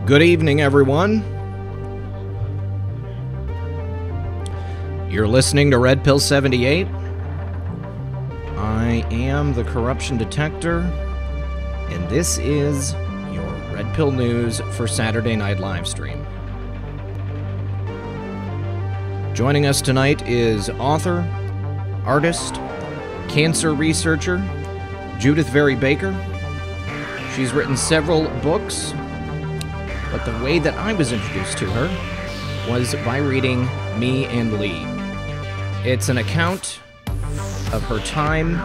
Good evening, everyone. You're listening to Red Pill 78. I am the corruption detector, and this is your Red Pill News for Saturday Night Livestream. Joining us tonight is author, artist, cancer researcher, Judyth Varybaker. She's written several books, but the way that I was introduced to her was by reading Me and Lee. It's an account of her time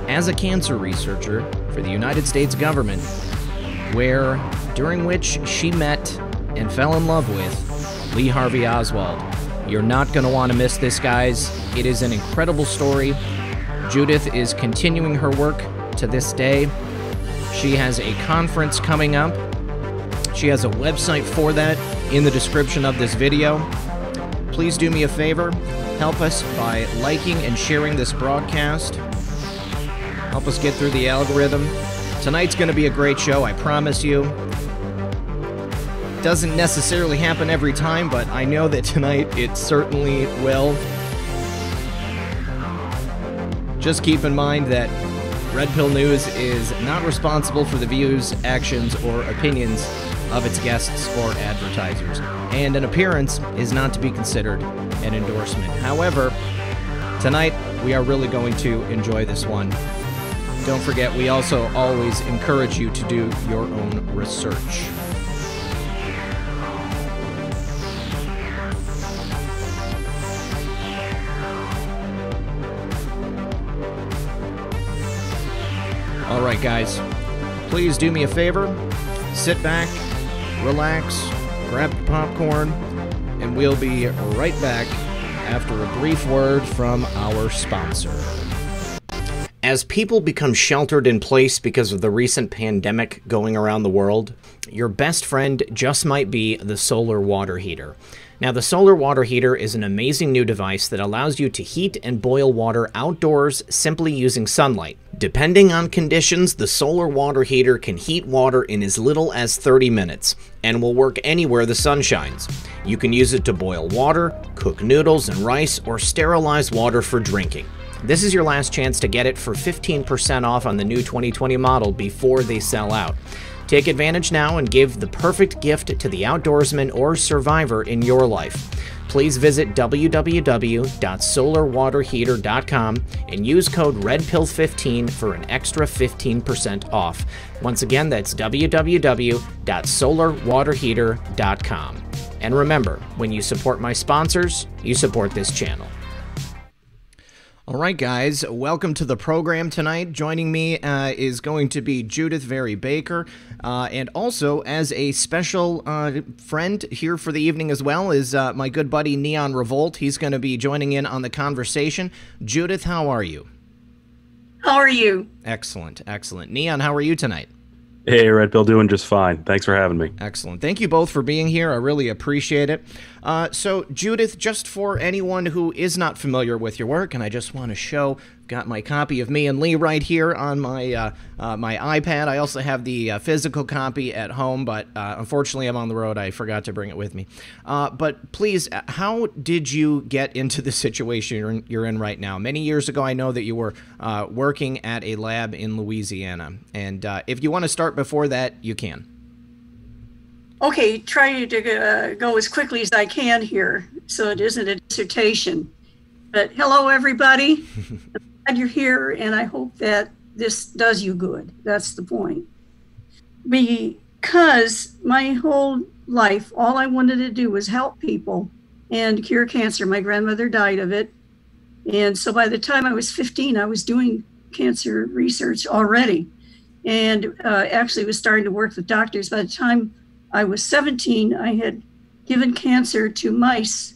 as a cancer researcher for the United States government, during which she met and fell in love with Lee Harvey Oswald. You're not going to want to miss this, guys. It is an incredible story. Judyth is continuing her work to this day. She has a conference coming up. She has a website for that in the description of this video. Please do me a favor. Help us by liking and sharing this broadcast. Help us get through the algorithm. Tonight's going to be a great show, I promise you. Doesn't necessarily happen every time, but I know that tonight it certainly will. Just keep in mind that Red Pill News is not responsible for the views, actions, or opinions of its guests or advertisers, and an appearance is not to be considered an endorsement. However, tonight we are really going to enjoy this one. Don't forget, we also always encourage you to do your own research. All right, guys, please do me a favor. Sit back, relax, grab the popcorn, and we'll be right back after a brief word from our sponsor. As people become sheltered in place because of the recent pandemic going around the world, your best friend just might be the solar water heater. Now, the solar water heater is an amazing new device that allows you to heat and boil water outdoors simply using sunlight. Depending on conditions, the solar water heater can heat water in as little as 30 minutes and will work anywhere the sun shines. You can use it to boil water, cook noodles and rice, or sterilize water for drinking. This is your last chance to get it for 15% off on the new 2020 model before they sell out. Take advantage now and give the perfect gift to the outdoorsman or survivor in your life. Please visit www.solarwaterheater.com and use code REDPILL15 for an extra 15% off. Once again, that's www.solarwaterheater.com. And remember, when you support my sponsors, you support this channel. All right, guys, welcome to the program tonight. Joining me is going to be Judyth Varybaker, and also as a special friend here for the evening as well is my good buddy Neon Revolt. He's going to be joining in on the conversation. Judyth, how are you? How are you? Excellent, excellent. Neon, how are you tonight? Hey, Red Pill, doing just fine. Thanks for having me. Excellent. Thank you both for being here. I really appreciate it. So, Judyth, just for anyone who is not familiar with your work, and I just want to show, got my copy of Me and Lee right here on my my iPad. I also have the physical copy at home, but unfortunately I'm on the road. I forgot to bring it with me. But please, how did you get into the situation you're in right now? Many years ago, I know that you were working at a lab in Louisiana, and if you want to start before that, you can. Okay, try to go as quickly as I can here so it isn't a dissertation. But hello, everybody. I'm glad you're here, and I hope that this does you good. That's the point. Because my whole life, all I wanted to do was help people and cure cancer. My grandmother died of it. And so by the time I was 15, I was doing cancer research already, and actually was starting to work with doctors. By the time I was 17, I had given cancer to mice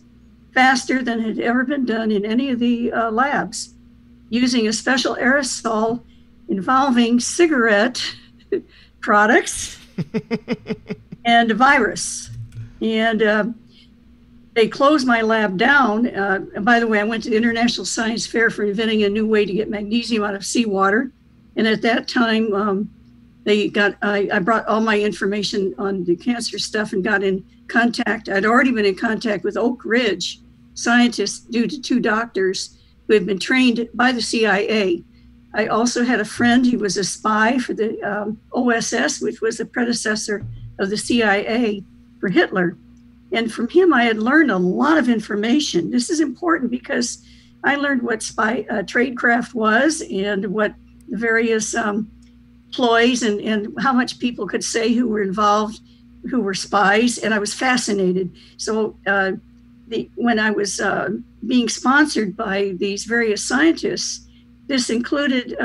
faster than had ever been done in any of the labs, using a special aerosol involving cigarette products and a virus. And they closed my lab down. And by the way, I went to the International Science Fair for inventing a new way to get magnesium out of seawater. And at that time, I brought all my information on the cancer stuff and got in contact. I'd already been in contact with Oak Ridge scientists due to 2 doctors who had been trained by the CIA. I also had a friend who was a spy for the OSS, which was the predecessor of the CIA for Hitler. And from him, I had learned a lot of information. This is important because I learned what spy tradecraft was and what the various ploys and how much people could say who were involved, who were spies, and I was fascinated. So when I was being sponsored by these various scientists, this included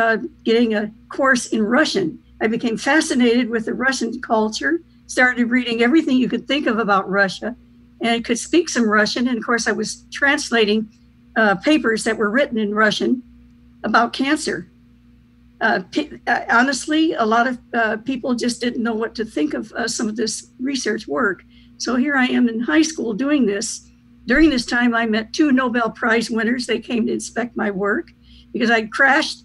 getting a course in Russian. I became fascinated with the Russian culture, started reading everything you could think of about Russia, and could speak some Russian. And of course, I was translating papers that were written in Russian about cancer. Honestly, a lot of people just didn't know what to think of some of this research work. So here I am in high school doing this. During this time, I met 2 Nobel Prize winners. They came to inspect my work because I crashed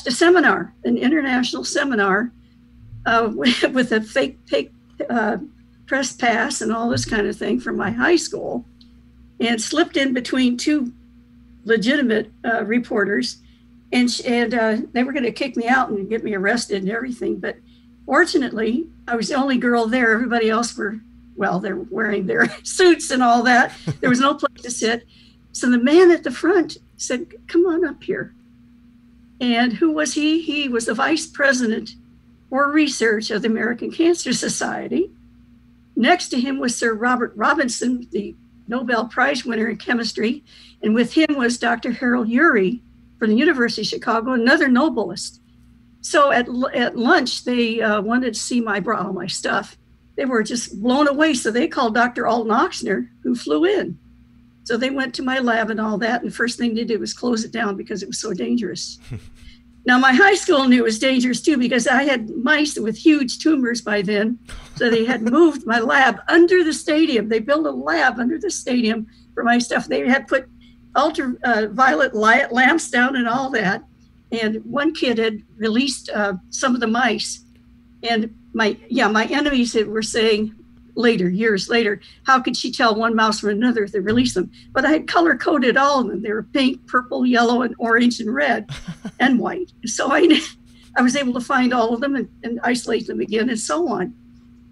a seminar, an international seminar with a fake press pass and all this kind of thing from my high school, and slipped in between 2 legitimate reporters. And they were going to kick me out and get me arrested and everything. But fortunately, I was the only girl there. Everybody else they're wearing their suits and all that. There was no place to sit. So the man at the front said, "Come on up here." And who was he? He was the vice president for research of the American Cancer Society. Next to him was Sir Robert Robinson, the Nobel Prize winner in chemistry. And with him was Dr. Harold Urey from the University of Chicago, another Nobelist. So at lunch, they wanted to see all my stuff. They were just blown away. So they called Dr. Alton Ochsner, who flew in. So they went to my lab and all that. And the first thing they did was close it down because it was so dangerous. Now, my high school knew it was dangerous too, because I had mice with huge tumors by then. So they had moved my lab under the stadium. They built a lab under the stadium for my stuff. They had put ultraviolet light lamps down and all that. And one kid had released some of the mice. And my enemies were saying years later, how could she tell one mouse from another if they released them? But I had color coded all of them. They were pink, purple, yellow, and orange, and red, and white. So I was able to find all of them and isolate them again, and so on.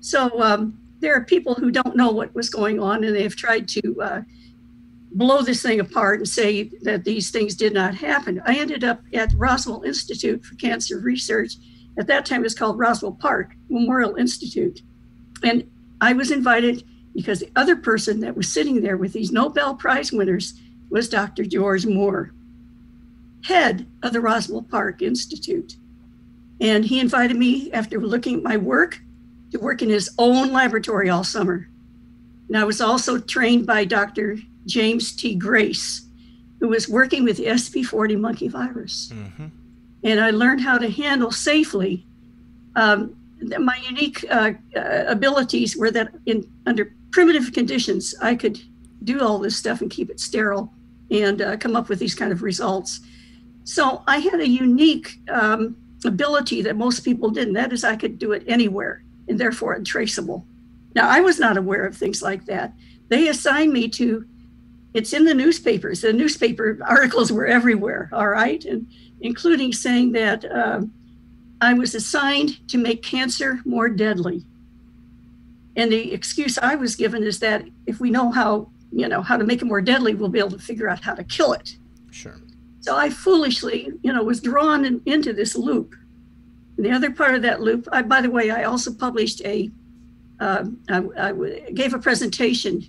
So there are people who don't know what was going on, and they've tried to blow this thing apart and say that these things did not happen. I ended up at Roswell Institute for Cancer Research. At that time, it was called Roswell Park Memorial Institute. And I was invited because the other person that was sitting there with these Nobel Prize winners was Dr. George Moore, head of the Roswell Park Institute. And he invited me, after looking at my work, to work in his own laboratory all summer. And I was also trained by Dr. James T. Grace, who was working with the SP40 monkey virus. Mm-hmm. And I learned how to handle safely. My unique abilities were that under primitive conditions, I could do all this stuff and keep it sterile and come up with these kind of results. So I had a unique ability that most people didn't. That is, I could do it anywhere and therefore untraceable. Now, I was not aware of things like that. They assigned me to, it's in the newspapers. The newspaper articles were everywhere, all right? And including saying that I was assigned to make cancer more deadly. And the excuse I was given is that if we know how to make it more deadly, we'll be able to figure out how to kill it. Sure. So I foolishly, was drawn into this loop. And the other part of that loop, by the way, I also published I gave a presentation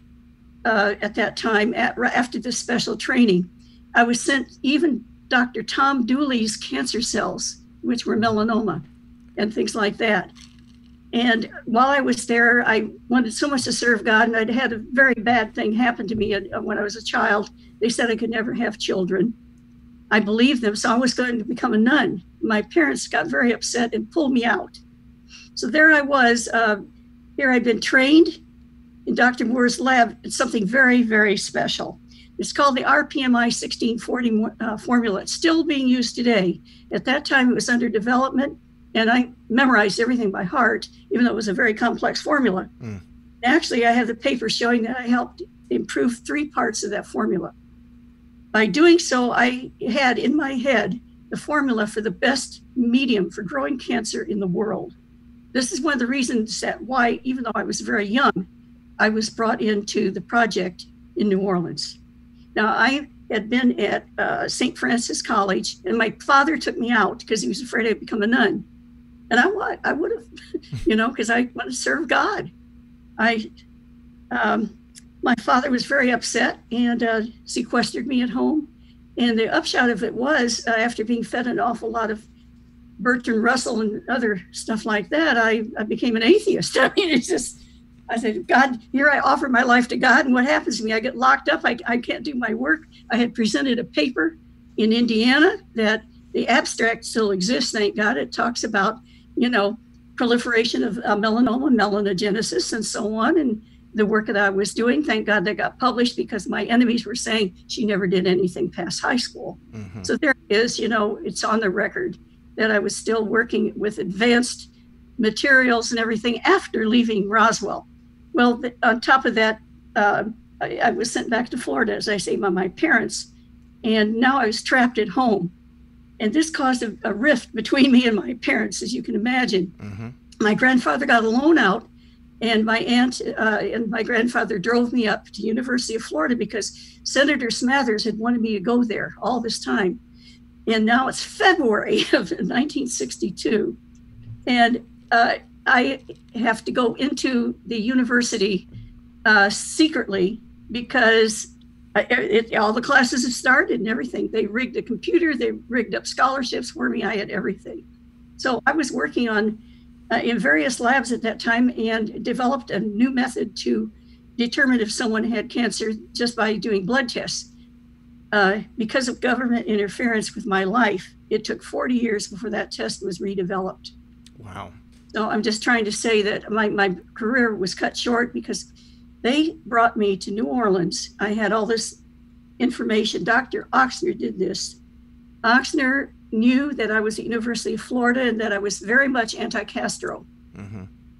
at that time after this special training. I was sent even Dr. Tom Dooley's cancer cells, which were melanoma and things like that. And while I was there, I wanted so much to serve God, and I'd had a very bad thing happen to me when I was a child. They said I could never have children. I believed them, so I was going to become a nun. My parents got very upset and pulled me out. So there I was. Here I'd been trained in Dr. Moore's lab. It's something very, very special. It's called the RPMI 1640 formula. It's still being used today. At that time, it was under development, And I memorized everything by heart, even though it was a very complex formula. Actually, I have the paper showing that I helped improve 3 parts of that formula. By doing so, I had in my head the formula for the best medium for growing cancer in the world. This is one of the reasons that why, even though I was very young, I was brought into the project in New Orleans. Now, I had been at St. Francis College, and my father took me out because he was afraid I'd become a nun. And I would have, because I want to serve God. My father was very upset and sequestered me at home. And the upshot of it was, after being fed an awful lot of Bertrand Russell and other stuff like that, I became an atheist. I mean, it's just, I said, God, here I offer my life to God, and what happens to me? I get locked up. I can't do my work. I had presented a paper in Indiana that the abstract still exists, thank God. It talks about, proliferation of melanoma, melanogenesis, and so on, and the work that I was doing. Thank God that got published because my enemies were saying she never did anything past high school. So there it is, it's on the record that I was still working with advanced materials and everything after leaving Roswell. Well, on top of that, I was sent back to Florida, as I say, by my parents, and now I was trapped at home. And this caused a rift between me and my parents, as you can imagine. My grandfather got a loan out, and my aunt and my grandfather drove me up to University of Florida because Senator Smathers had wanted me to go there all this time. And now it's February of 1962. And I have to go into the university secretly because all the classes have started and everything. They rigged a computer, they rigged up scholarships for me. I had everything. So I was working on in various labs at that time and developed a new method to determine if someone had cancer just by doing blood tests. Because of government interference with my life, it took 40 years before that test was redeveloped. Wow. So I'm just trying to say that my career was cut short because they brought me to New Orleans. I had all this information. Dr. Oxner did this. Oxner knew that I was at the University of Florida and that I was very much anti-Castro.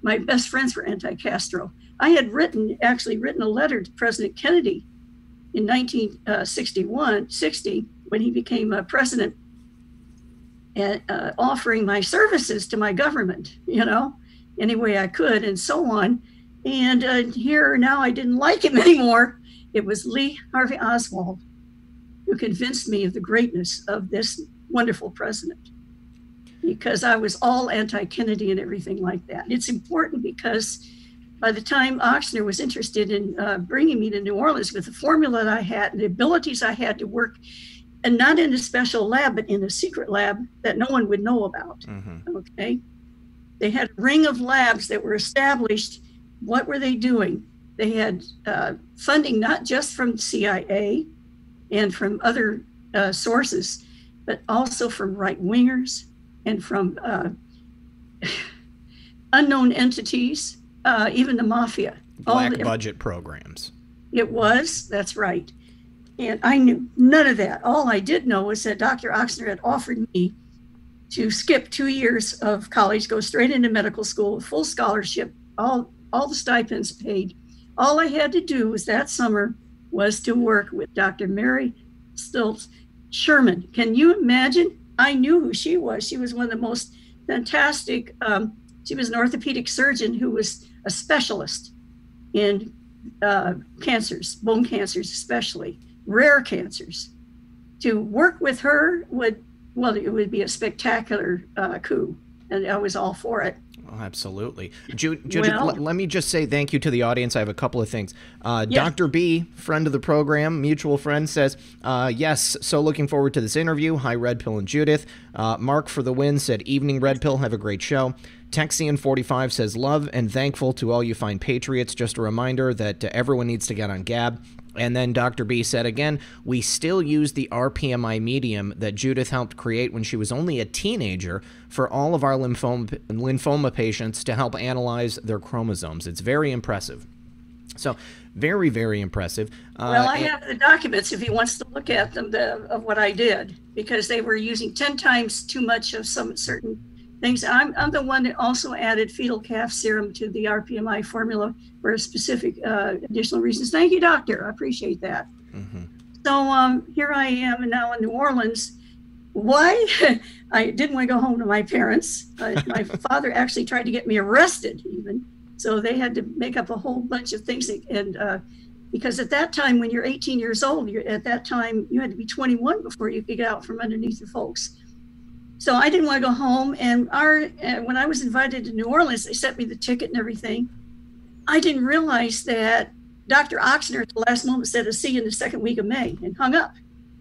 My best friends were anti-Castro. I had actually written a letter to President Kennedy in 1960 when he became president, and offering my services to my government, any way I could and so on. And here now I didn't like him anymore. It was Harvey Oswald who convinced me of the greatness of this wonderful president, because I was all anti-Kennedy and everything like that. It's important because by the time Oxner was interested in bringing me to New Orleans with the formula that I had and the abilities I had to work, and not in a special lab, but in a secret lab that no one would know about, okay? They had a ring of labs that were established. What were they doing? They had funding not just from CIA and from other sources, but also from right-wingers and from unknown entities, even the mafia. Black budget programs. It was, that's right. And I knew none of that. All I did know was that Dr. Oxner had offered me to skip 2 years of college, go straight into medical school with full scholarship, all the stipends paid. All I had to do was that summer was to work with Dr. Mary Stilts Sherman. Can you imagine? I knew who she was. She was one of the most fantastic, she was an orthopedic surgeon who was a specialist in cancers, bone cancers especially, rare cancers. To work with her it would be a spectacular coup, and I was all for it. Oh, absolutely. Judith, let me just say thank you to the audience. I have a couple of things. Dr. B, friend of the program, mutual friend, says, yes, so looking forward to this interview. Hi, Red Pill and Judith. Mark for the win said, evening, Red Pill. Have a great show. Texian45 says, love and thankful to all you fine patriots. Just a reminder that everyone needs to get on Gab. And then Dr. B said again, we still use the RPMI medium that Judith helped create when she was only a teenager for all of our lymphoma patients to help analyze their chromosomes. It's very impressive. So very, very impressive. Well, I have the documents if he wants to look at them of what I did, because they were using 10 times too much of some certain things. I'm the one that also added fetal calf serum to the RPMI formula for specific additional reasons. Thank you, doctor. I appreciate that. Mm-hmm. So here I am now in New Orleans. Why? I didn't want to go home to my parents. My father actually tried to get me arrested even. So they had to make up a whole bunch of things. And because at that time, when you're 18 years old, at that time, you had to be 21 before you could get out from underneath your folks. So I didn't want to go home. And when I was invited to New Orleans, they sent me the ticket and everything. I didn't realize that Dr. Oxner at the last moment said, "I'll see you in the second week of May," and hung up.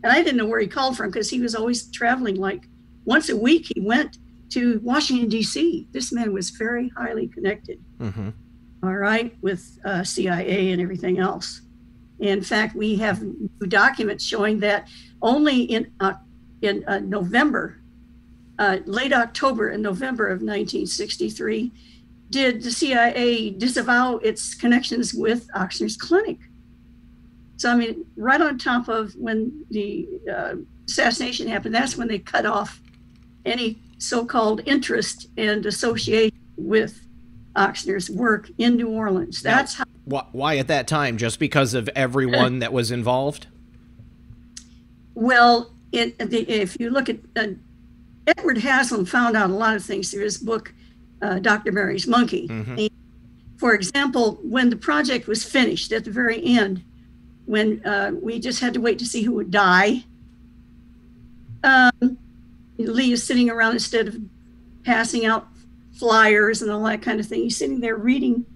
And I didn't know where he called from because he was always traveling. Like once a week, he went to Washington, D.C. This man was very highly connected, mm-hmm. all right, with CIA and everything else. In fact, we have new documents showing that only in November, late October and November of 1963, did the CIA disavow its connections with Oxner's clinic. So, I mean, right on top of when the assassination happened, that's when they cut off any so-called interest and association with Oxner's work in New Orleans. That's how. Why at that time? Just because of everyone that was involved? Well, if you look at Edward Haslam found out a lot of things through his book, Dr. Mary's Monkey. Mm-hmm. And, for example, when the project was finished at the very end, when we just had to wait to see who would die, Lee is sitting around instead of passing out flyers and all that kind of thing. He's sitting there reading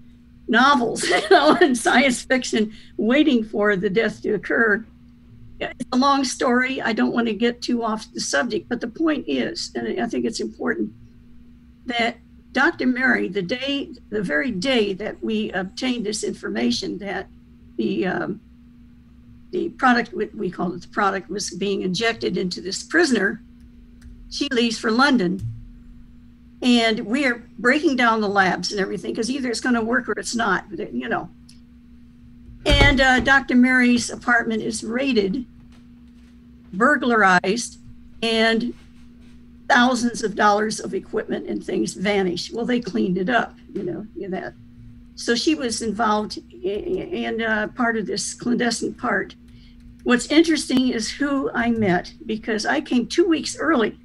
novels, and science fiction, waiting for the death to occur. It's a long story. I don't want to get too off the subject, but the point is, and I think it's important, that Dr. Mary, the very day that we obtained this information that the product, we called it the product, was being injected into this prisoner, she leaves for London. And we are breaking down the labs and everything, because either it's going to work or it's not, you know. And Dr. Mary's apartment is raided, burglarized, and thousands of dollars of equipment and things vanish. Well, they cleaned it up, you know that. So she was involved in part of this clandestine part. What's interesting is who I met, because I came 2 weeks early,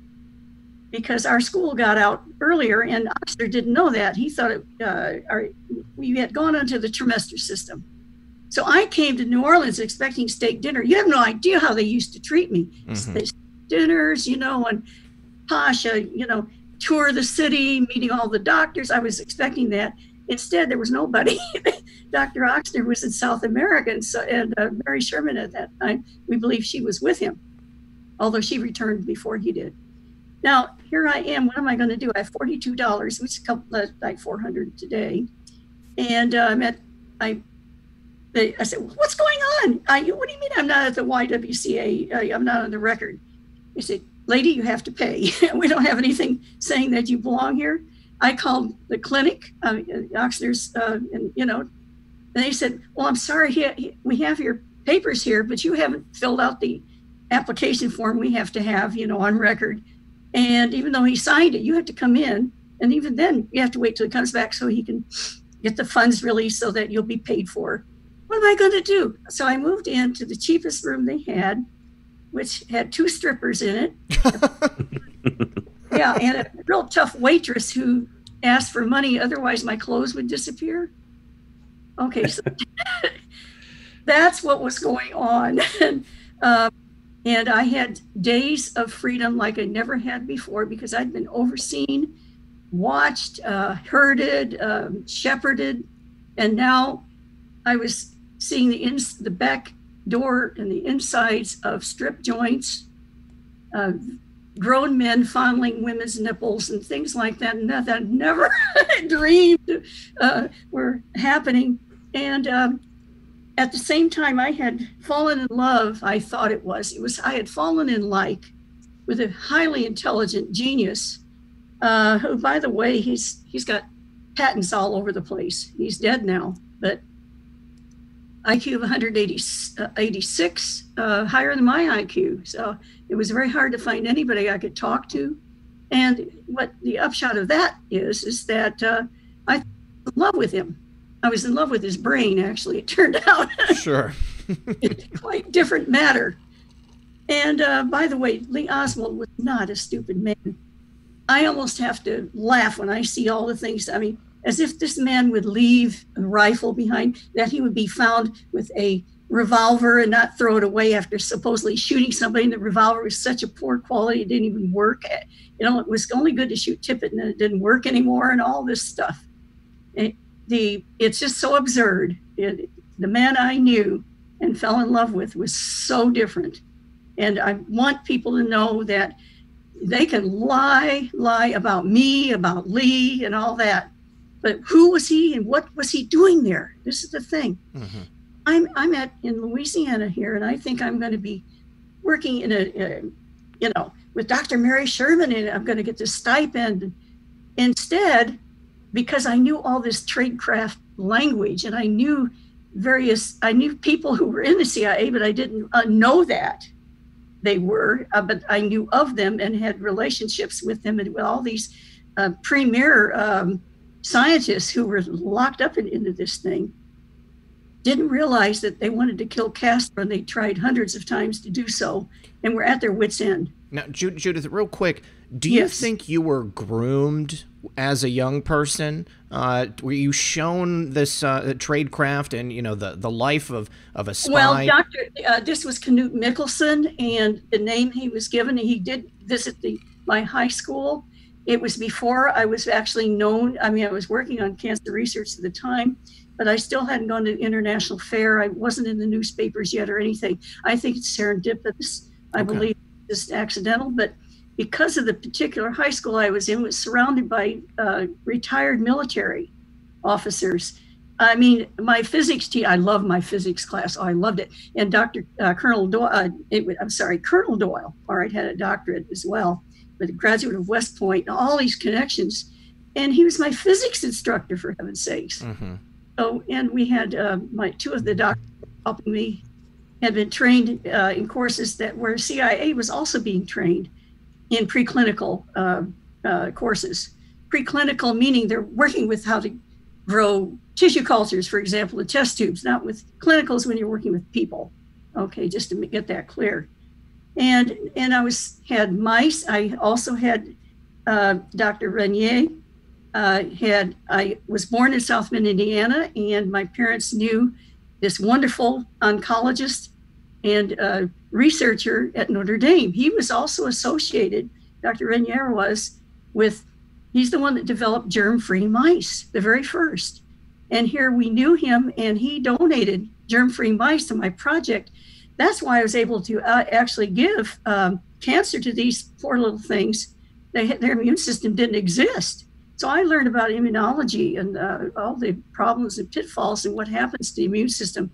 because our school got out earlier, and Oxner didn't know that. He thought we had gone onto the trimester system. So I came to New Orleans expecting steak dinner. You have no idea how they used to treat me. Mm-hmm. Steak dinners, you know, and Pasha, you know, tour the city, meeting all the doctors. I was expecting that. Instead, there was nobody. Dr. Oxner was in South America, and Mary Sherman at that time, we believe she was with him, although she returned before he did. Now, here I am. What am I going to do? I have $42, which is like $400 today. And I said, "What's going on? What do you mean I'm not at the YWCA? I'm not on the record." They said, "Lady, you have to pay. We don't have anything saying that you belong here." I called the clinic, Oxner's, and you know, and they said, "Well, I'm sorry, we have your papers here, but you haven't filled out the application form we have to have, you know, on record. And even though he signed it, you have to come in. And even then, you have to wait till he comes back so he can get the funds released so that you'll be paid for." What am I going to do? So I moved into the cheapest room they had, which had 2 strippers in it. Yeah, and a real tough waitress who asked for money, otherwise my clothes would disappear. Okay, so that's what was going on. And I had days of freedom like I never had before, because I'd been overseen, watched, herded, shepherded, and now I was seeing the back door and the insides of strip joints, grown men fondling women's nipples and things like that, and that I never dreamed were happening. And at the same time, I had fallen in love. I thought it was I had fallen in like with a highly intelligent genius, who, by the way, he's got patents all over the place. He's dead now, but IQ of 186, higher than my IQ. So it was very hard to find anybody I could talk to. And what the upshot of that is that I was in love with him. I was in love with his brain, actually, it turned out. Sure. Quite different matter. And by the way, Lee Oswald was not a stupid man. I almost have to laugh when I see all the things. I mean, as if this man would leave a rifle behind, that he would be found with a revolver and not throw it away after supposedly shooting somebody. And the revolver was such a poor quality, it didn't even work. You know, it was only good to shoot tippet and then it didn't work anymore and all this stuff. It's just so absurd. The man I knew and fell in love with was so different. And I want people to know that they can lie about me, about Lee and all that. But who was he and what was he doing there? This is the thing. Mm-hmm. I'm in Louisiana here, and I think I'm going to be working in with Dr. Mary Sherman, and I'm going to get this stipend. Instead, because I knew all this tradecraft language, and I knew people who were in the CIA, but I didn't know that they were, but I knew of them and had relationships with them and with all these premier scientists who were locked up into this thing. Didn't realize that they wanted to kill Castro, and they tried hundreds of times to do so, and were at their wits' end. Now, Judyth, real quick, do you think you were groomed as a young person? Were you shown this tradecraft and the life of a spy? Well, this was Knut Mickelson, and the name he was given. He did visit my high school. It was before I was actually known. I mean, I was working on cancer research at the time, but I still hadn't gone to the international fair. I wasn't in the newspapers yet or anything. I think it's serendipitous. I believe it's accidental, but because of the particular high school I was in, was surrounded by retired military officers. I mean, my physics teacher, I loved my physics class. Oh, I loved it. And Colonel Doyle, Colonel Doyle, all right, had a doctorate as well, but a graduate of West Point, and all these connections. And he was my physics instructor, for heaven's sakes. Mm-hmm. So, and we had two of the doctors helping me had been trained in courses where CIA was also being trained in preclinical courses. Preclinical meaning they're working with how to grow tissue cultures, for example, the test tubes, not with clinicals when you're working with people. Okay, just to get that clear. And I had mice. I also had Dr. Renier. I was born in South Bend, Indiana, and my parents knew this wonderful oncologist and researcher at Notre Dame. He was also associated, Dr. Renier was, he's the one that developed germ-free mice, the very first. And here we knew him, and he donated germ-free mice to my project. That's why I was able to actually give cancer to these poor little things. Their immune system didn't exist. So I learned about immunology and all the problems and pitfalls and what happens to the immune system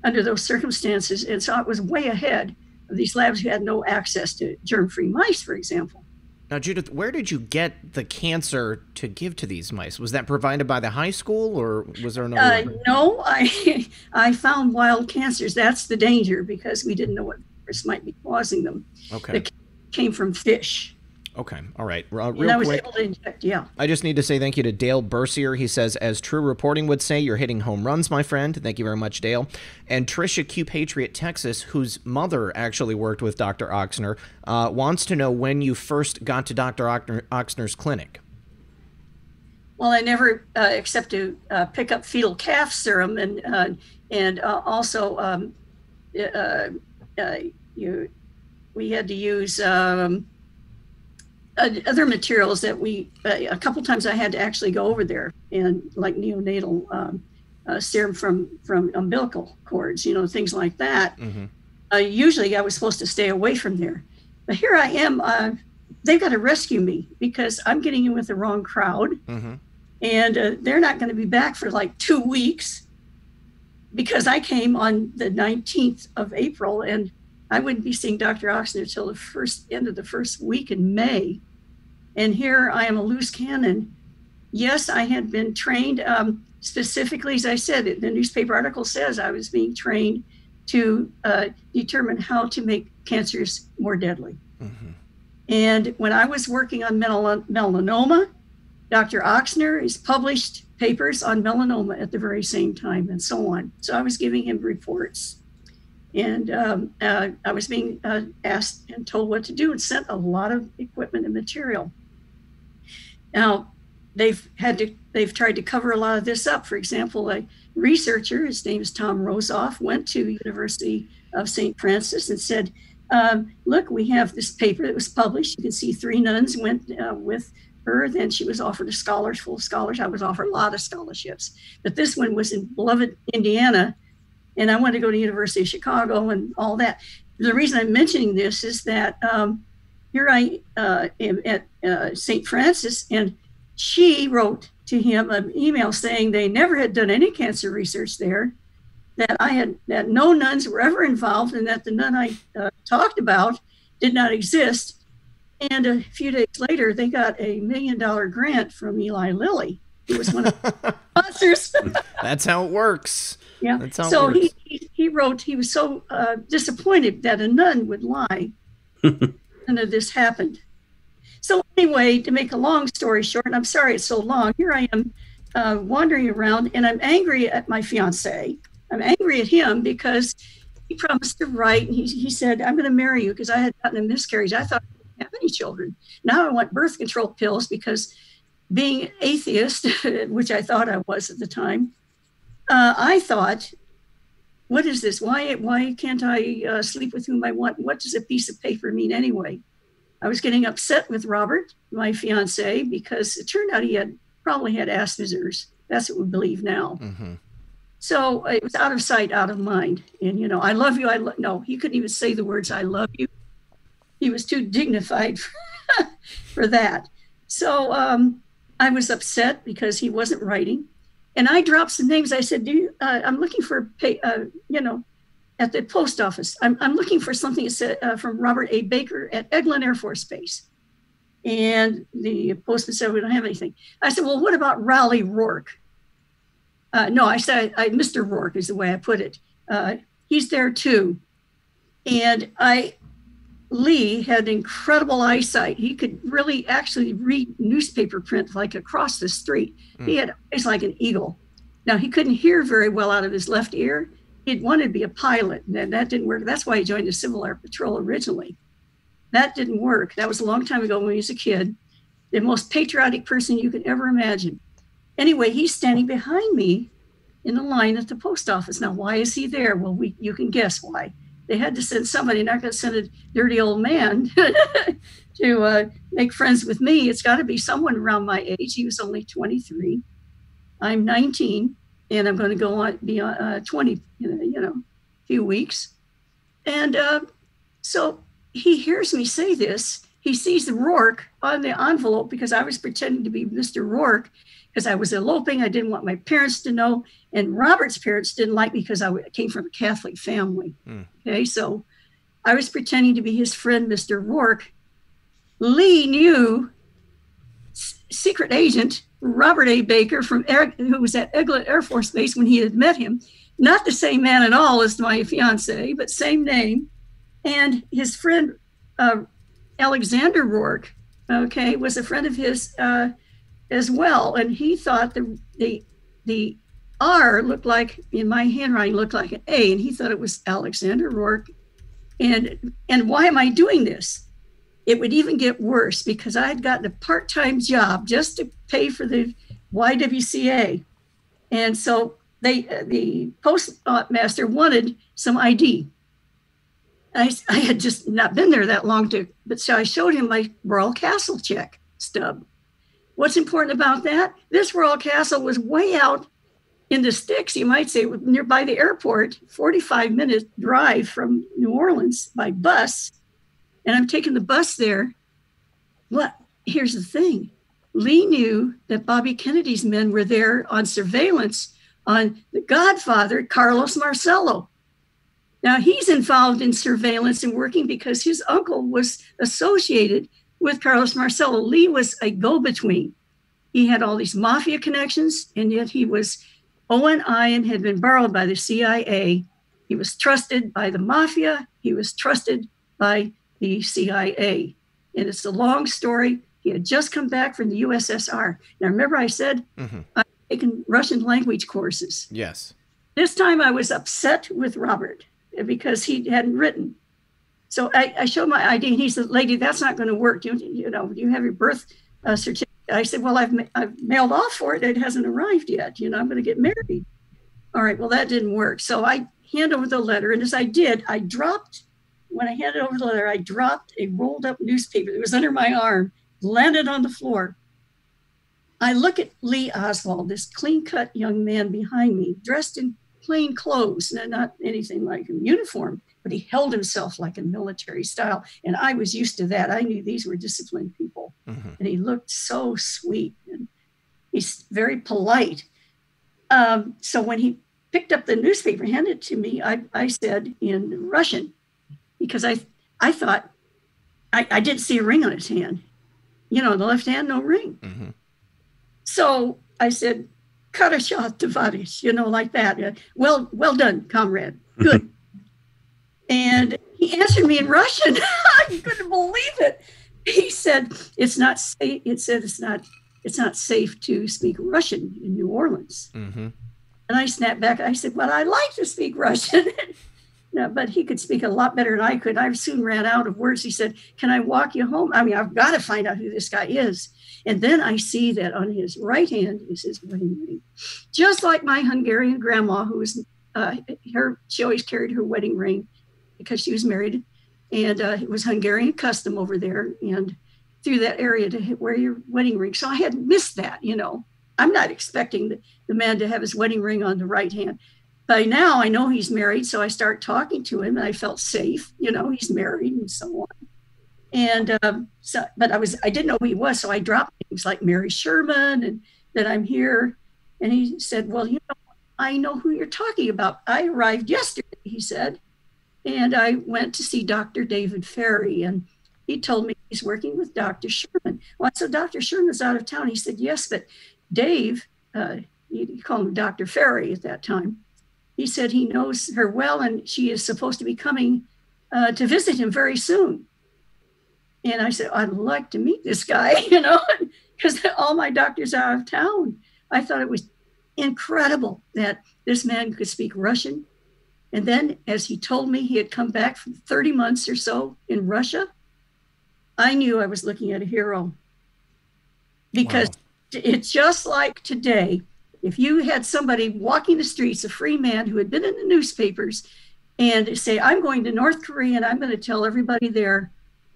under those circumstances. And so I was way ahead of these labs who had no access to germ-free mice, for example. Now, Judyth, where did you get the cancer to give to these mice? Was that provided by the high school, or was there another one? No, I found wild cancers. That's the danger, because we didn't know what virus might be causing them. Okay. It came from fish. Okay. All right. Real and I was quick, able to inject, yeah. I just need to say thank you to Dale Bercier. He says, as true reporting would say, you're hitting home runs, my friend. Thank you very much, Dale. And Tricia Q. Patriot, Texas, whose mother actually worked with Dr. Ochsner, wants to know when you first got to Dr. Ochsner's clinic. Well, I never, except to pick up fetal calf serum and also we had to use other materials that a couple times I had to actually go over there, and like neonatal serum from umbilical cords, things like that. Mm-hmm. Usually I was supposed to stay away from there. But here I am, they've got to rescue me because I'm getting in with the wrong crowd. Mm-hmm. And they're not going to be back for like 2 weeks because I came on the 19th of April and I wouldn't be seeing Dr. Ochsner till the end of the first week in May. And here I am, a loose cannon. Yes, I had been trained specifically, as I said, the newspaper article says I was being trained to determine how to make cancers more deadly. Mm-hmm. And when I was working on melanoma, Dr. Oxner has published papers on melanoma at the very same time, and so on. So I was giving him reports. And I was being asked and told what to do, and sent a lot of equipment and material. Now, they've tried to cover a lot of this up. For example, a researcher, his name is Tom Rosoff, went to University of St. Francis and said, look, we have this paper that was published. You can see 3 nuns went with her. Then she was offered a full scholarship. I was offered a lot of scholarships, but this one was in beloved Indiana. And I wanted to go to University of Chicago and all that. The reason I'm mentioning this is that here I am at St. Francis, and she wrote to him an email saying they never had done any cancer research there, that no nuns were ever involved, and that the nun I talked about did not exist. And a few days later, they got a $1 million grant from Eli Lilly, who was one of the sponsors. That's how it works. Yeah. That's how so it works. he wrote, he was so disappointed that a nun would lie. None of this happened. So anyway, to make a long story short, and I'm sorry it's so long, here I am wandering around, and I'm angry at my fiance. I'm angry at him because he promised to write, and he said, I'm going to marry you because I had gotten a miscarriage. I thought I didn't have any children. Now I want birth control pills because being atheist, which I thought I was at the time, I thought, what is this? Why can't I sleep with whom I want? What does a piece of paper mean anyway? I was getting upset with Robert, my fiance, because it turned out he probably had Asperger's. That's what we believe now. Mm-hmm. So it was out of sight, out of mind. And, I love you. No, he couldn't even say the words, I love you. He was too dignified for that. So I was upset because he wasn't writing. And I dropped some names. I said, I'm looking for, at the post office. I'm looking for something that said, from Robert A. Baker at Eglin Air Force Base. And the postman said, we don't have anything. I said, well, what about Raleigh Rourke? No, I said, Mr. Rourke is the way I put it. He's there too. And Lee had incredible eyesight. He could really actually read newspaper print like across the street. He had eyes like an eagle. Now, he couldn't hear very well out of his left ear. He'd wanted to be a pilot, and that didn't work. That's why he joined the Civil Air Patrol originally. That didn't work. That was a long time ago when he was a kid. The most patriotic person you could ever imagine. Anyway, he's standing behind me in the line at the post office. Now, why is he there? Well, you can guess why. They had to send somebody, not going to send a dirty old man to make friends with me. It's got to be someone around my age. He was only 23. I'm 19, and I'm going to go on be 20 in a few weeks. And so he hears me say this. He sees the Rourke on the envelope because I was pretending to be Mr. Rourke because I was eloping. I didn't want my parents to know. And Robert's parents didn't like me because I came from a Catholic family. Okay, so I was pretending to be his friend, Mr. Rourke. Lee knew secret agent Robert A. Baker who was at Eglin Air Force Base when he had met him. Not the same man at all as my fiance, but same name. And his friend, Alexander Rourke, okay, was a friend of his as well. And he thought the R looked like, in my handwriting, looked like an A, and he thought it was Alexander Rourke. And why am I doing this? It would even get worse because I had gotten a part-time job just to pay for the YWCA. And so the postmaster wanted some ID. I had just not been there that long but so I showed him my Royal Castle check stub. What's important about that? This Royal Castle was way out in the sticks, you might say, nearby the airport, 45-minute drive from New Orleans by bus. And I'm taking the bus there. Well, here's the thing. Lee knew that Bobby Kennedy's men were there on surveillance on the godfather, Carlos Marcello. Now, he's involved in surveillance and working because his uncle was associated with Carlos Marcello. Lee was a go-between. He had all these mafia connections, and yet he was ONI and had been borrowed by the CIA. He was trusted by the mafia. He was trusted by the CIA. And it's a long story. He had just come back from the USSR. Now, remember I said I've taken Russian language courses. Yes. This time I was upset with Robert because he hadn't written. So I showed my ID, and he said, "Lady, that's not going to work. Do you have your birth certificate?" I said, "Well, I've mailed off for it. It hasn't arrived yet. I'm going to get married." All right, well, that didn't work. So I hand over the letter, and as I did, when I handed over the letter, I dropped a rolled up newspaper that was under my arm, landed on the floor. I look at Lee Oswald, this clean-cut young man behind me, dressed in plain clothes, not anything like a uniform, but he held himself like a military style. And I was used to that. I knew these were disciplined people. And he looked so sweet, and he's very polite. So when he picked up the newspaper, handed it to me, I said in Russian, because I thought, I didn't see a ring on his hand. The left hand, no ring. So I said, "Cherish, товарищ," like that. Well done, comrade. Good. And he answered me in Russian. I couldn't believe it. He said, "It's not safe." It said, it's not safe to speak Russian in New Orleans. And I snapped back. I said, "Well, I like to speak Russian." No, but he could speak a lot better than I could. I soon ran out of words. He said, "Can I walk you home? I mean, I've got to find out who this guy is." And then I see that on his right hand is his wedding ring. Just like my Hungarian grandma, who was, she always carried her wedding ring because she was married. And it was Hungarian custom over there and through that area to wear your wedding ring. So I had missed that, I'm not expecting the man to have his wedding ring on the right hand. By now, I know he's married, so I start talking to him, and I felt safe. He's married and so on. And but I didn't know who he was, so I dropped things like Mary Sherman and that I'm here. And he said, "Well, I know who you're talking about. I arrived yesterday," he said, and I went to see Dr. David Ferrie, and he told me he's working with Dr. Sherman. Well, so Dr. Sherman's out of town. He said, "Yes, but Dave," he called him Dr. Ferrie at that time. He said he knows her well, and she is supposed to be coming to visit him very soon. And I said, "I'd like to meet this guy," because all my doctors are out of town. I thought it was incredible that this man could speak Russian. And then, as he told me he had come back from 30 months or so in Russia, I knew I was looking at a hero. Because it's just like today. If you had somebody walking the streets, a free man who had been in the newspapers, and say, "I'm going to North Korea and I'm going to tell everybody there,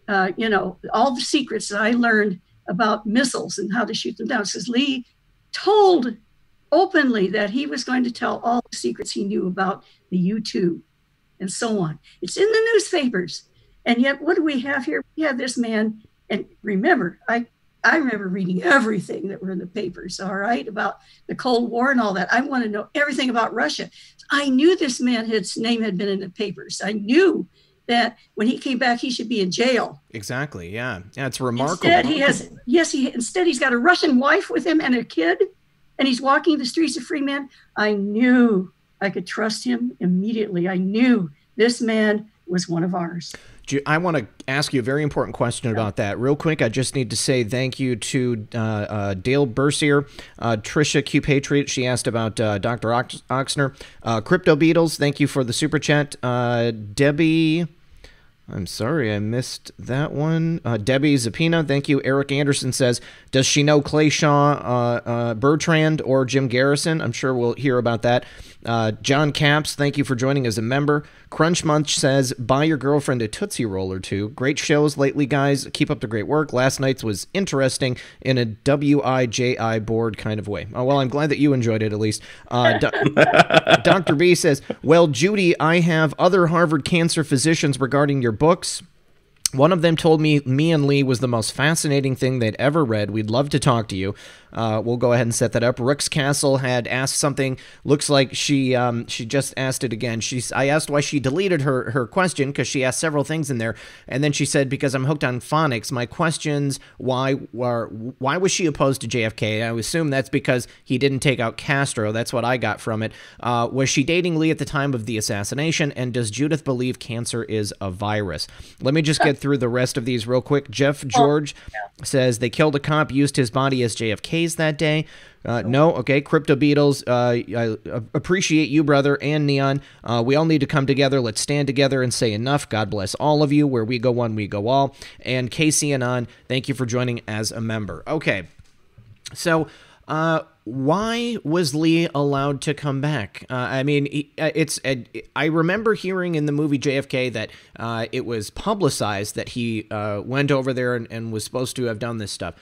all the secrets that I learned about missiles and how to shoot them down." Says Lee told openly that he was going to tell all the secrets he knew about the U-2 and so on. It's in the newspapers. And yet, what do we have here? We have this man, and remember, I remember reading everything that were in the papers, all right, about the Cold War and all that. I want to know everything about Russia. I knew this man, his name had been in the papers. I knew that when he came back, he should be in jail. Exactly, yeah. Yeah, it's remarkable. Instead, he's got a Russian wife with him and a kid, and he's walking the streets of free man. I knew I could trust him immediately. I knew this man was one of ours. I want to ask you a very important question about that. Real quick, I just need to say thank you to Dale Bercier, Trisha Q Patriot. She asked about Dr. Oxner. Crypto Beatles, thank you for the super chat. Debbie, I'm sorry, I missed that one. Debbie Zapina, thank you. Eric Anderson says, does she know Clay Shaw Bertrand or Jim Garrison? I'm sure we'll hear about that. John Caps, thank you for joining as a member. Crunch Munch says, buy your girlfriend a Tootsie Roll or two. Great shows lately, guys. Keep up the great work. Last night's was interesting in a WIJI board kind of way. Oh, well, I'm glad that you enjoyed it at least. Dr. B says, well, Judy, I have other Harvard cancer physicians regarding your books. One of them told me and Lee was the most fascinating thing they'd ever read. We'd love to talk to you. We'll go ahead and set that up. Rook's Castle had asked something. Looks like she just asked it again. I asked why she deleted her question, because she asked several things in there, and then she said, because I'm hooked on phonics. My questions, why was she opposed to JFK? I assume that's because he didn't take out Castro. That's what I got from it. Was she dating Lee at the time of the assassination? And does Judyth believe cancer is a virus? Let me just get through the rest of these real quick. Jeff George says they killed a cop, used his body as JFK's that day. No, okay. Crypto Beatles, I appreciate you, brother, and Neon. We all need to come together. Let's stand together and say enough. God bless all of you. Where we go one, we go all. And Casey Anon, thank you for joining as a member. Okay, so why was Lee allowed to come back? I mean, I remember hearing in the movie JFK that it was publicized that he went over there and was supposed to have done this stuff.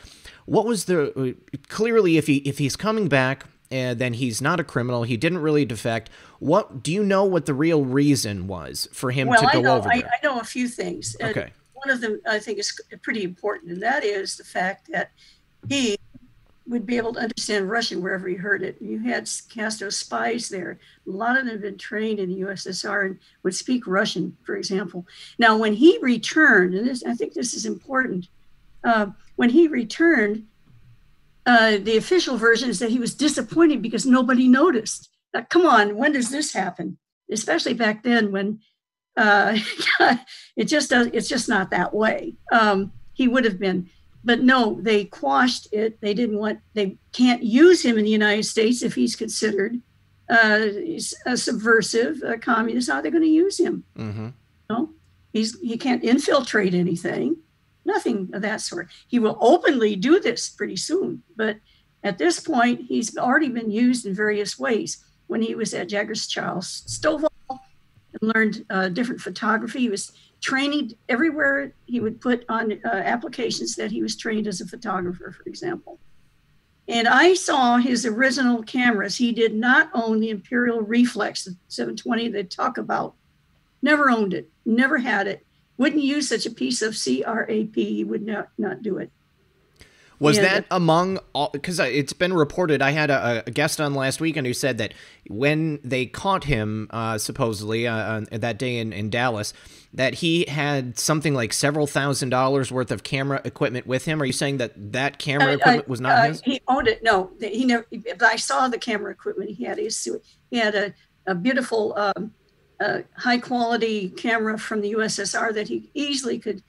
What was the clearly, if he's coming back, then he's not a criminal. He didn't really defect. What do you know? What the real reason was for him to go over there? I know a few things. Okay. One of them I think is pretty important, and that is the fact that he would be able to understand Russian wherever he heard it. You had Castro spies there. A lot of them had been trained in the USSR and would speak Russian, for example. Now, when he returned, and I think this is important, when he returned, the official version is that he was disappointed because nobody noticed. Now, come on, when does this happen? Especially back then, when it's just not that way. He would have been, but no, they quashed it. They can't use him in the United States if he's considered a subversive, a communist. How are they going to use him? Mm-hmm. No, he can't infiltrate anything. Nothing of that sort. He will openly do this pretty soon, but at this point, he's already been used in various ways. When he was at Jaggers Charles Stovall and learned different photography, he was training everywhere. He would put on applications that he was trained as a photographer, for example. And I saw his original cameras. He did not own the Imperial Reflex, the 720 they talk about. Never owned it, never had it. Wouldn't use such a piece of CRAP. He would not do it. Was that among all, because it's been reported, I had a guest on last weekend who said that when they caught him, supposedly, that day in Dallas, that he had something like several $1,000s worth of camera equipment with him. Are you saying that camera equipment was not his? He owned it. No, he never. But I saw the camera equipment. He had a beautiful, high quality camera from the USSR that he easily could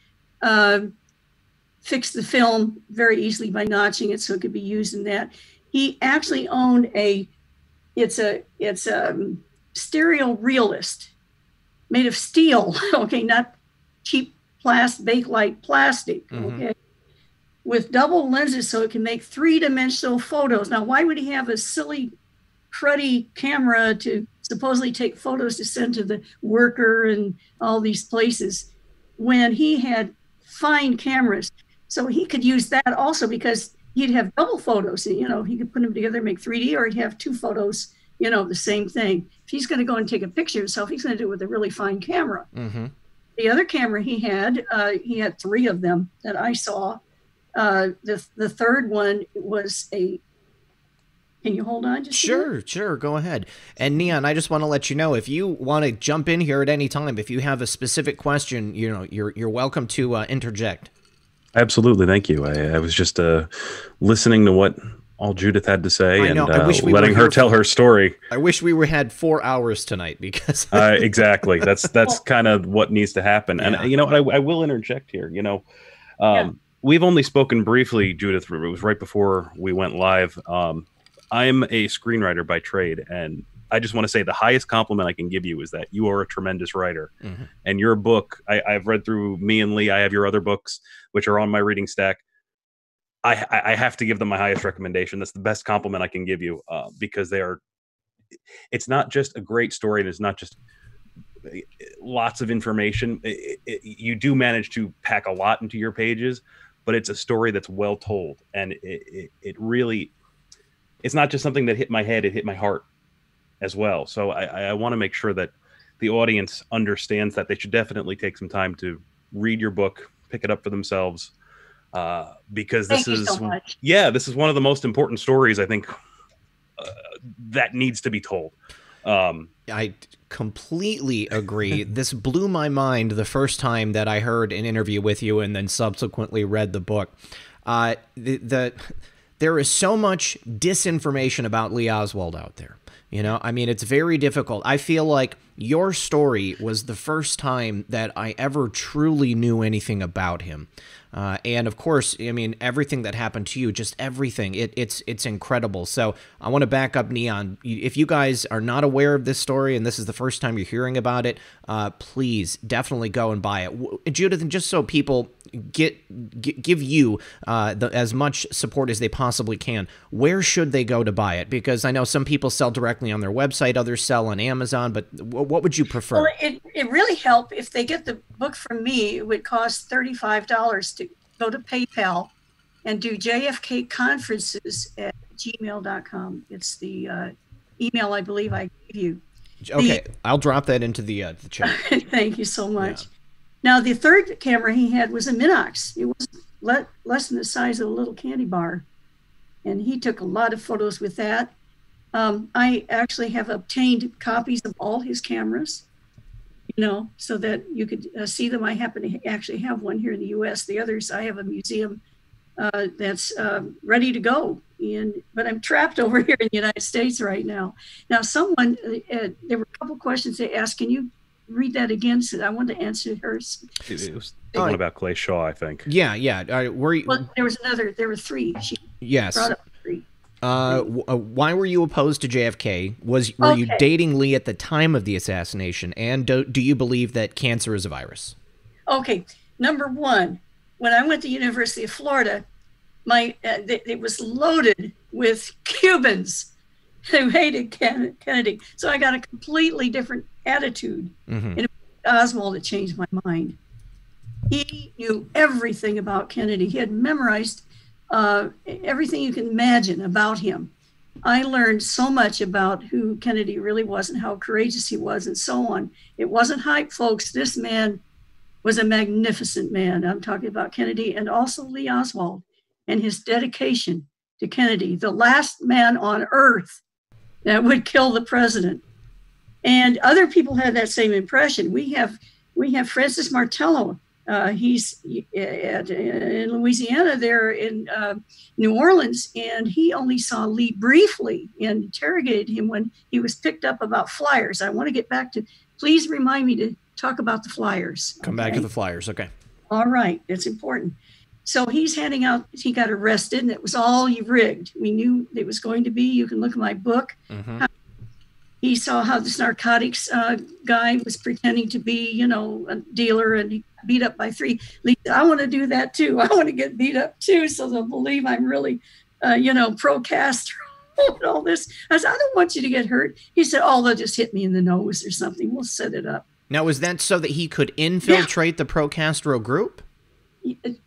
fix the film very easily by notching it so it could be used in that. He actually owned it's a stereo realist made of steel, okay, not cheap Bakelite plastic, okay, with double lenses so it can make three-dimensional photos. Now, why would he have a silly, cruddy camera to supposedly take photos to send to the worker and all these places when he had fine cameras? So he could use that also because he'd have double photos. You know, he could put them together, make 3D, or he'd have two photos, you know, the same thing. If he's going to go and take a picture of himself, he's going to do it with a really fine camera. Mm-hmm. The other camera he had three of them that I saw. The third one was can you hold on just Sure, go ahead. And Neon, I just want to let you know, if you want to jump in here at any time, if you have a specific question, you know, you're welcome to interject. Absolutely, thank you. I was just listening to what all Judyth had to say and letting her tell her story. I wish we had 4 hours tonight because exactly. That's kind of what needs to happen. Yeah. And you know, I will interject here. You know, we've only spoken briefly, Judyth. It was right before we went live. I'm a screenwriter by trade, and I just want to say the highest compliment I can give you is that you are a tremendous writer. Mm-hmm. And your book, I've read through Me and Lee. I have your other books, which are on my reading stack. I have to give them my highest recommendation. That's the best compliment I can give you because it's not just a great story and it's not just lots of information. You do manage to pack a lot into your pages, but it's a story that's well told. And it really, it's not just something that hit my head, it hit my heart as well. So I want to make sure that the audience understands that they should definitely take some time to read your book, pick it up for themselves. because Thank you so much. this is one of the most important stories, I think, that needs to be told. I completely agree. This blew my mind the first time that I heard an interview with you and then subsequently read the book. There is so much disinformation about Lee Oswald out there. You know, I mean, it's very difficult. I feel like your story was the first time that I ever truly knew anything about him. And of course, I mean, everything that happened to you, just everything, it's incredible. So I want to back up Neon. If you guys are not aware of this story and this is the first time you're hearing about it, please definitely go and buy it. Judyth, and just so people give you as much support as they possibly can, where should they go to buy it? Because I know some people sell directly on their website, others sell on Amazon, but what would you prefer? Well, it really helped if they get the book from me. It would cost $35 to go to PayPal and do JFK Conferences at gmail.com. It's the email I believe I gave you. Okay, I'll drop that into the chat. Thank you so much. Yeah. Now, the third camera he had was a Minox. It was less than the size of a little candy bar. And he took a lot of photos with that. I actually have obtained copies of all his cameras, you know, so that you could see them. I happen to actually have one here in the U.S. The others, I have a museum that's ready to go. But I'm trapped over here in the United States right now. Now, someone, there were a couple questions they asked. Can you read that again? So I wanted to answer hers. It was the one about Clay Shaw, I think. Yeah. Well, there was another. There were three. She brought up three. Why were you opposed to JFK? Were you dating Lee at the time of the assassination? And do you believe that cancer is a virus? Okay. Number one, when I went to University of Florida, it was loaded with Cubans who hated Kennedy. So I got a completely different attitude. Mm-hmm. And Oswald had changed my mind. He knew everything about Kennedy. He had memorized everything you can imagine about him. I learned so much about who Kennedy really was and how courageous he was and so on. It wasn't hype, folks. This man was a magnificent man. I'm talking about Kennedy and also Lee Oswald and his dedication to Kennedy, the last man on earth that would kill the president. And other people had that same impression. We have Francis Martello. He's in Louisiana, there in New Orleans, and he only saw Lee briefly and interrogated him when he was picked up about flyers. I want to get back to, please remind me to talk about the flyers. Come back to the flyers, okay. All right, it's important. So he's handing out, he got arrested, and it was all rigged. We knew it was going to be. You can look at my book. Mm-hmm. He saw how this narcotics guy was pretending to be, a dealer, and he got beat up by three. I want to do that too. I want to get beat up too, so they'll believe I'm really, pro-Castro and all this. I said, I don't want you to get hurt. He said, they'll just hit me in the nose or something. We'll set it up. Now, was that so that he could infiltrate the pro-Castro group?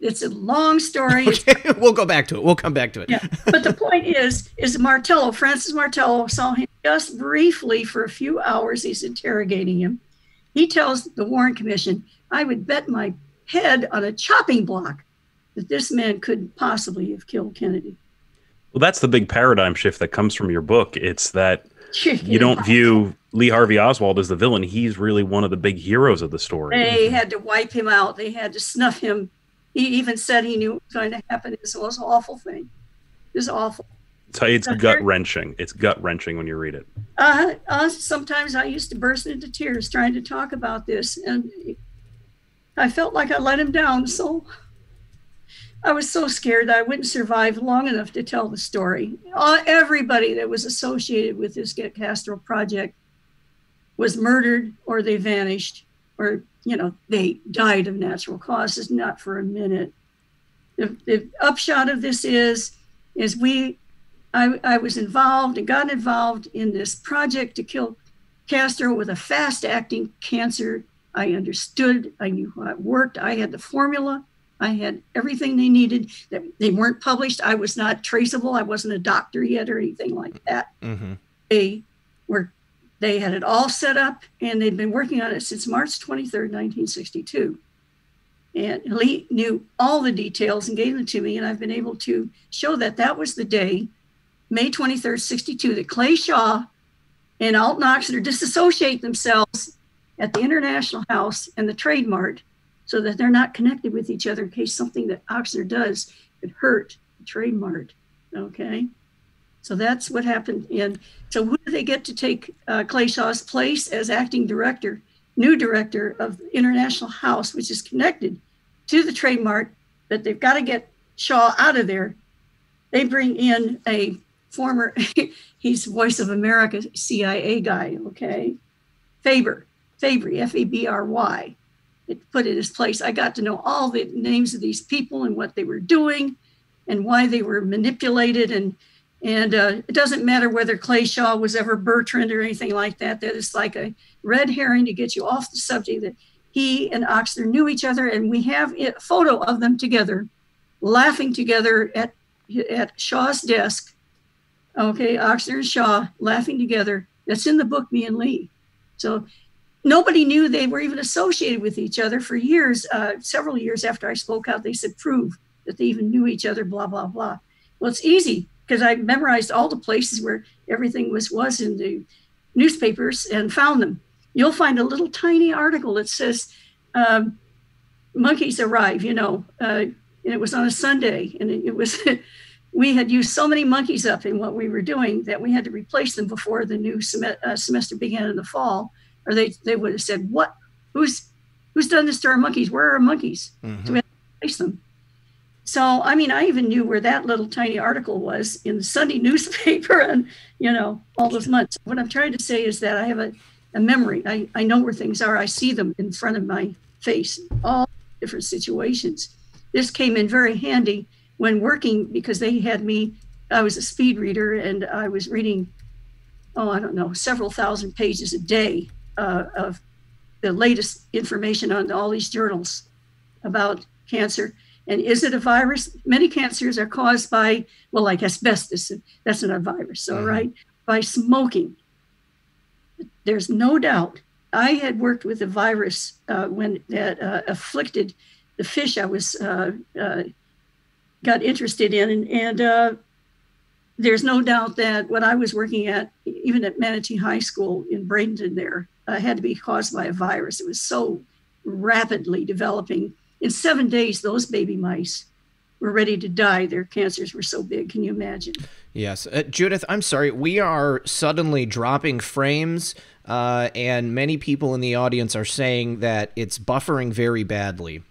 It's a long story. Okay. We'll go back to it. We'll come back to it. Yeah. But the point is Martello, Francis Martello, saw him just briefly for a few hours. He's interrogating him. He tells the Warren Commission, I would bet my head on a chopping block that this man couldn't possibly have killed Kennedy. Well, that's the big paradigm shift that comes from your book. It's that you don't view Lee Harvey Oswald as the villain. He's really one of the big heroes of the story. They had to wipe him out. They had to snuff him. He even said he knew it was going to happen. It was an awful thing. It was awful. It's gut-wrenching. It's gut-wrenching when you read it. Sometimes I used to burst into tears trying to talk about this, and I felt like I let him down. So I was so scared that I wouldn't survive long enough to tell the story. Everybody that was associated with this Get Castro project was murdered, or they vanished, or they died of natural causes, not for a minute. The upshot of this is I was involved and got involved in this project to kill Castro with a fast-acting cancer. I understood. I knew how it worked. I had the formula. I had everything they needed. That they weren't published. I was not traceable. I wasn't a doctor yet or anything like that. Mm-hmm. They had it all set up, and they'd been working on it since March 23rd, 1962. And Lee knew all the details and gave them to me. And I've been able to show that that was the day, May 23rd, 62, that Clay Shaw and Alton Oxner disassociate themselves at the International House and the Trade Mart so that they're not connected with each other in case something that Oxner does could hurt the Trade Mart. Okay. So that's what happened. And so who do they get to take Clay Shaw's place as acting director, new director of the International House, which is connected to the Trade Mart, but they've got to get Shaw out of there. They bring in a former, he's Voice of America CIA guy, okay? Fabry, F-A-B-R-Y. It put in his place. I got to know all the names of these people and what they were doing and why they were manipulated. And it doesn't matter whether Clay Shaw was ever Bertrand or anything like that. That is like a red herring to get you off the subject that he and Oxner knew each other. And we have a photo of them together, laughing together at Shaw's desk. Okay, Oxner and Shaw laughing together. That's in the book, Me and Lee. So nobody knew they were even associated with each other for years. Several years after I spoke out, they said, prove that they even knew each other, blah, blah, blah. Well, it's easy because I memorized all the places where everything was in the newspapers and found them. You'll find a little tiny article that says, monkeys arrive, and it was on a Sunday. And it was, we had used so many monkeys up in what we were doing that we had to replace them before the new semester began in the fall. Or they would have said, what, who's done this to our monkeys? Where are our monkeys? Mm-hmm. So we had to replace them. So, I mean, I even knew where that little tiny article was in the Sunday newspaper and, all those months. What I'm trying to say is that I have a memory. I know where things are. I see them in front of my face, all different situations. This came in very handy when working because they had me, I was a speed reader and I was reading, several thousand pages a day of the latest information on all these journals about cancer. And is it a virus? Many cancers are caused by, like asbestos. That's not a virus, so right? By smoking. There's no doubt. I had worked with a virus when that afflicted the fish I was got interested in, and there's no doubt that what I was working at, even at Manatee High School in Bradenton, there had to be caused by a virus. It was so rapidly developing. In 7 days, those baby mice were ready to die. Their cancers were so big. Can you imagine? Yes. Judyth, I'm sorry. We are suddenly dropping frames, and many people in the audience are saying that it's buffering very badly.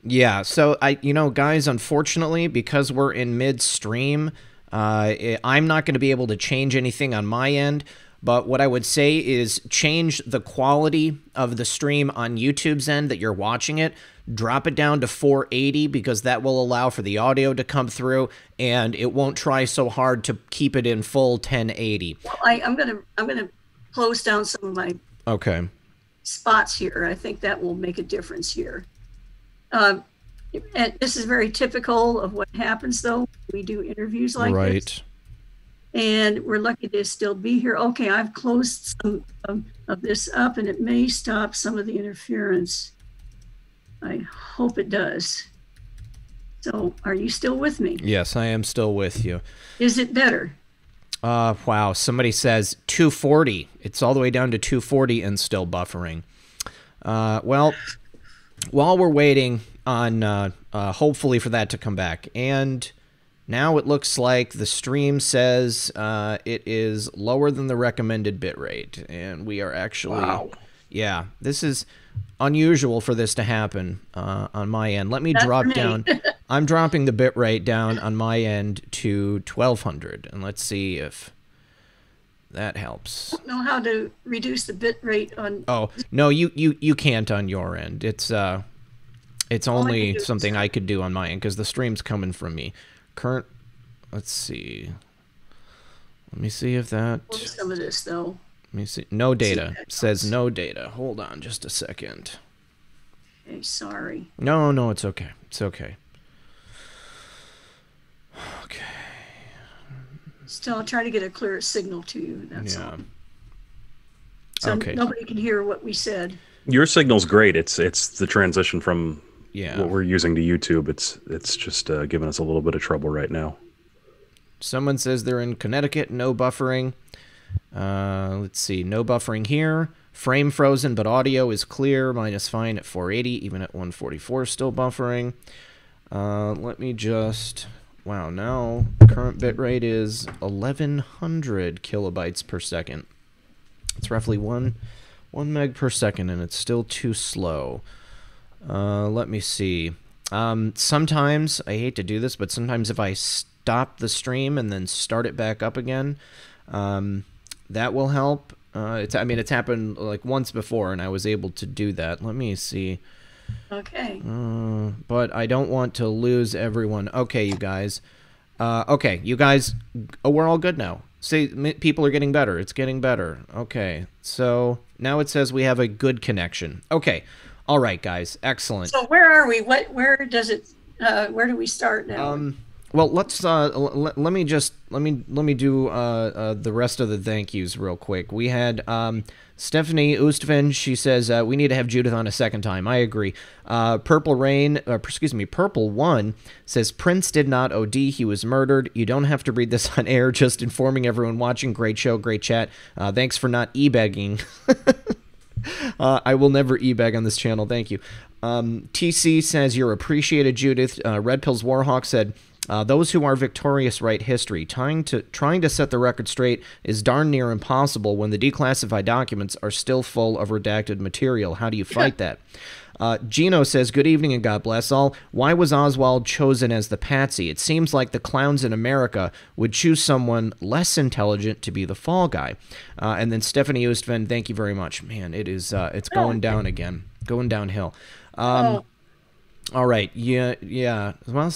Yeah. So, guys, unfortunately, because we're in midstream, I'm not going to be able to change anything on my end. But what I would say is change the quality of the stream on YouTube's end that you're watching it. Drop it down to 480 because that will allow for the audio to come through, and it won't try so hard to keep it in full 1080. Well, I'm gonna close down some of my spots here. I think that will make a difference here. And this is very typical of what happens though. We do interviews like this. And we're lucky to still be here. Okay, I've closed some of this up and it may stop some of the interference. I hope it does. So are you still with me? Yes, I am still with you. Is it better? Wow, somebody says 240. It's all the way down to 240 and still buffering. Well, while we're waiting on hopefully for that to come back, and now it looks like the stream says it is lower than the recommended bitrate, and we are actually, yeah, this is unusual for this to happen on my end. Let me drop down. I'm dropping the bitrate down on my end to 1200, and let's see if that helps. I don't know how to reduce the bitrate on. Oh no, you can't on your end. It's only something I could do on my end because the stream's coming from me. Current, let's see. Let me see if that. Some of this though. Let me see. No data. It says no data. Hold on just a second. Okay, sorry. No, it's okay. It's okay. Okay. Still, I'll try to get a clearer signal to you. That's all. Yeah. So okay. Nobody can hear what we said. Your signal's great. It's the transition from Yeah. what we're using to YouTube. It's just giving us a little bit of trouble right now. Someone says they're in Connecticut, no buffering. Let's see, no buffering here. Frame frozen, but audio is clear. Mine is fine at 480, even at 144 still buffering. Let me just... Wow, now current bitrate is 1100 kilobytes per second. It's roughly 1 meg per second, and it's still too slow. Let me see. Sometimes, I hate to do this, but sometimes if I stop the stream and then start it back up again, that will help. I mean, it's happened like once before, and I was able to do that. Let me see. Okay. But I don't want to lose everyone. Okay, you guys. Okay, you guys. Oh, we're all good now. See, people are getting better. It's getting better. Okay, so now it says we have a good connection. Okay, all right, guys. Excellent. So where are we? Where does it? Where do we start now? Well, let's let me do the rest of the thank yous real quick. We had Stephanie Oostven. She says we need to have Judyth on a second time. I agree. Purple One says Prince did not OD. He was murdered. You don't have to read this on air. Just informing everyone watching. Great show, great chat. Thanks for not e-begging. I will never e-beg on this channel. Thank you. TC says you're appreciated, Judyth. Red Pills Warhawk said, those who are victorious write history. Trying to set the record straight is darn near impossible when the declassified documents are still full of redacted material. How do you fight that? Gino says, good evening and God bless all. Why was Oswald chosen as the patsy? It seems like the clowns in America would choose someone less intelligent to be the fall guy. And then Stephanie Oostven, thank you very much. Man, it is it's going down again. Going downhill. All right. Yeah. Well,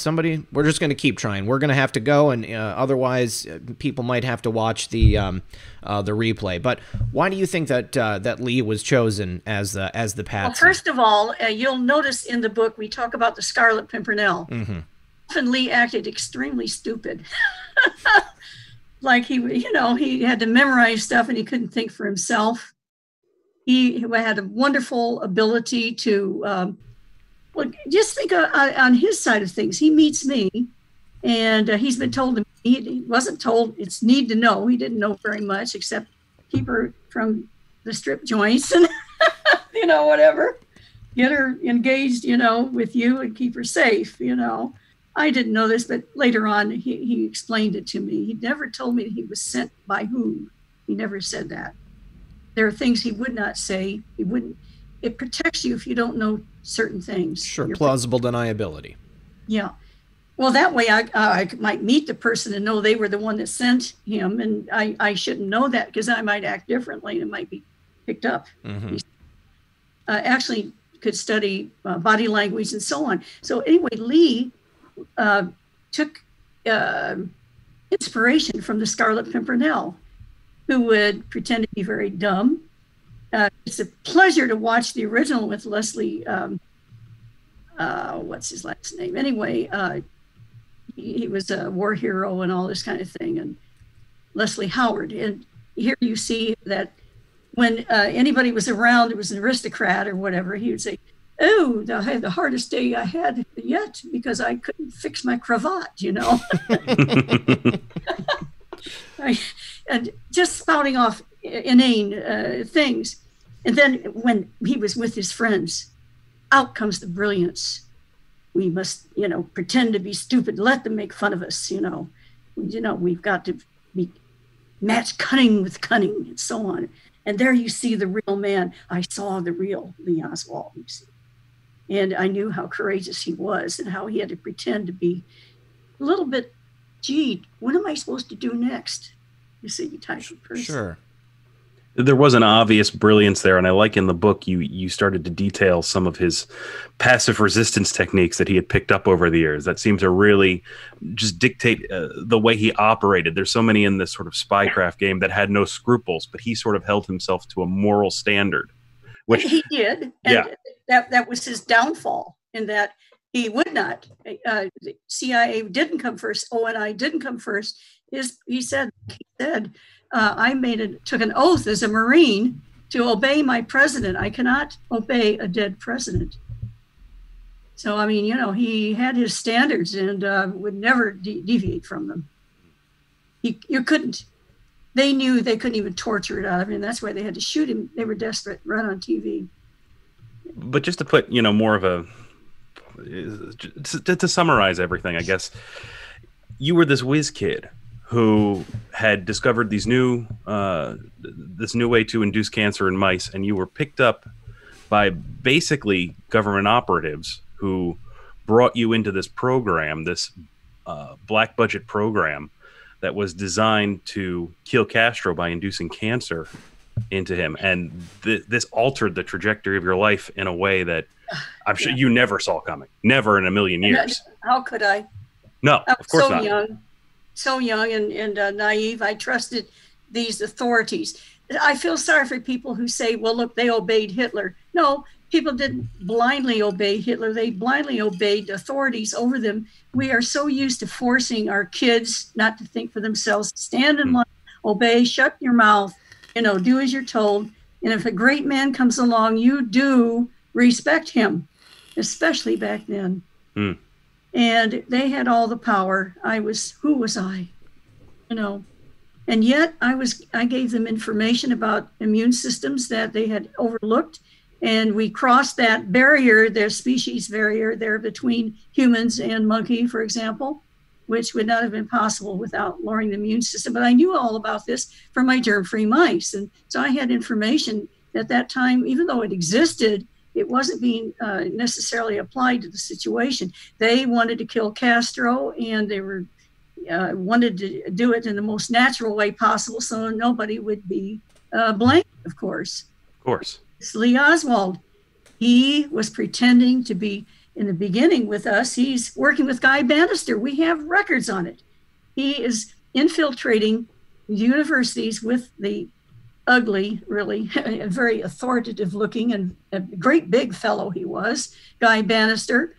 we're just going to keep trying. We're going to have to go, and otherwise people might have to watch the replay. But why do you think that Lee was chosen as the patsy? Well, first of all, you'll notice in the book we talk about the Scarlet Pimpernel. Mm-hmm. Often Lee acted extremely stupid. Like he had to memorize stuff and he couldn't think for himself. He had a wonderful ability to... Well, just think on his side of things. He meets me, and he's been told, he wasn't told, it's need to know. He didn't know very much, except keep her from the strip joints and, whatever. Get her engaged, with you and keep her safe, I didn't know this, but later on, he explained it to me. He never told me he was sent by whom. He never said that. There are things he would not say. He wouldn't. It protects you if you don't know certain things. Sure, plausible deniability. Yeah. Well, that way I might meet the person and know they were the one that sent him, and I shouldn't know that because I might act differently and it might be picked up. Mm-hmm. Actually could study body language and so on. So anyway, Lee took inspiration from the Scarlet Pimpernel, who would pretend to be very dumb. It's a pleasure to watch the original with Leslie, what's his last name? Anyway, he was a war hero and all this kind of thing, and Leslie Howard. And here you see that when anybody was around, it was an aristocrat or whatever, he would say, oh, I had the hardest day I had yet because I couldn't fix my cravat, and just spouting off inane things. And then when he was with his friends, out comes the brilliance. We must, pretend to be stupid. Let them make fun of us, We've got to match cunning with cunning and so on. And there you see the real man. I saw the real Lee Oswald, you see. And I knew how courageous he was and how he had to pretend to be a little bit, gee, what am I supposed to do next? You see, type of person. Sure. There was an obvious brilliance there, and I like in the book you started to detail some of his passive resistance techniques that he had picked up over the years that seemed to really just dictate the way he operated. There's so many in this sort of spycraft game that had no scruples, but he sort of held himself to a moral standard. Which he did, and that was his downfall, in that he would not. CIA didn't come first. ONI didn't come first. He said, I took an oath as a Marine to obey my president. I cannot obey a dead president. So, I mean, you know, he had his standards and would never deviate from them. You couldn't. They knew they couldn't even torture it out of him. That's why they had to shoot him. They were desperate, right on TV. But just to put, you know, more of a, to summarize everything, I guess, you were this whiz kid who had discovered these this new way to induce cancer in mice, and you were picked up by basically government operatives who brought you into this program, this black budget program that was designed to kill Castro by inducing cancer into him. And this altered the trajectory of your life in a way that I'm sure you never saw coming. Never in a million years. How could I? No, of course not. So young and naive. I trusted these authorities. I feel sorry for people who say, well, look, they obeyed Hitler. No, people didn't blindly obey Hitler. They blindly obeyed authorities over them. We are so used to forcing our kids not to think for themselves. Stand in line, obey, shut your mouth, you know, do as you're told. And if a great man comes along, you do respect him, especially back then. And they had all the power. Who was I? You know, and yet I gave them information about immune systems that they had overlooked. And we crossed that barrier, their species barrier there between humans and monkey, for example, which would not have been possible without lowering the immune system. But I knew all about this from my germ-free mice. And so I had information at that time, even though it existed, it wasn't being necessarily applied to the situation. They wanted to kill Castro, and they were wanted to do it in the most natural way possible so nobody would be blamed, of course. Of course. It's Lee Oswald. He was pretending to be in the beginning with us. He's working with Guy Bannister. We have records on it. He is infiltrating universities with the ugly, really, very authoritative looking and a great big fellow he was, Guy Bannister,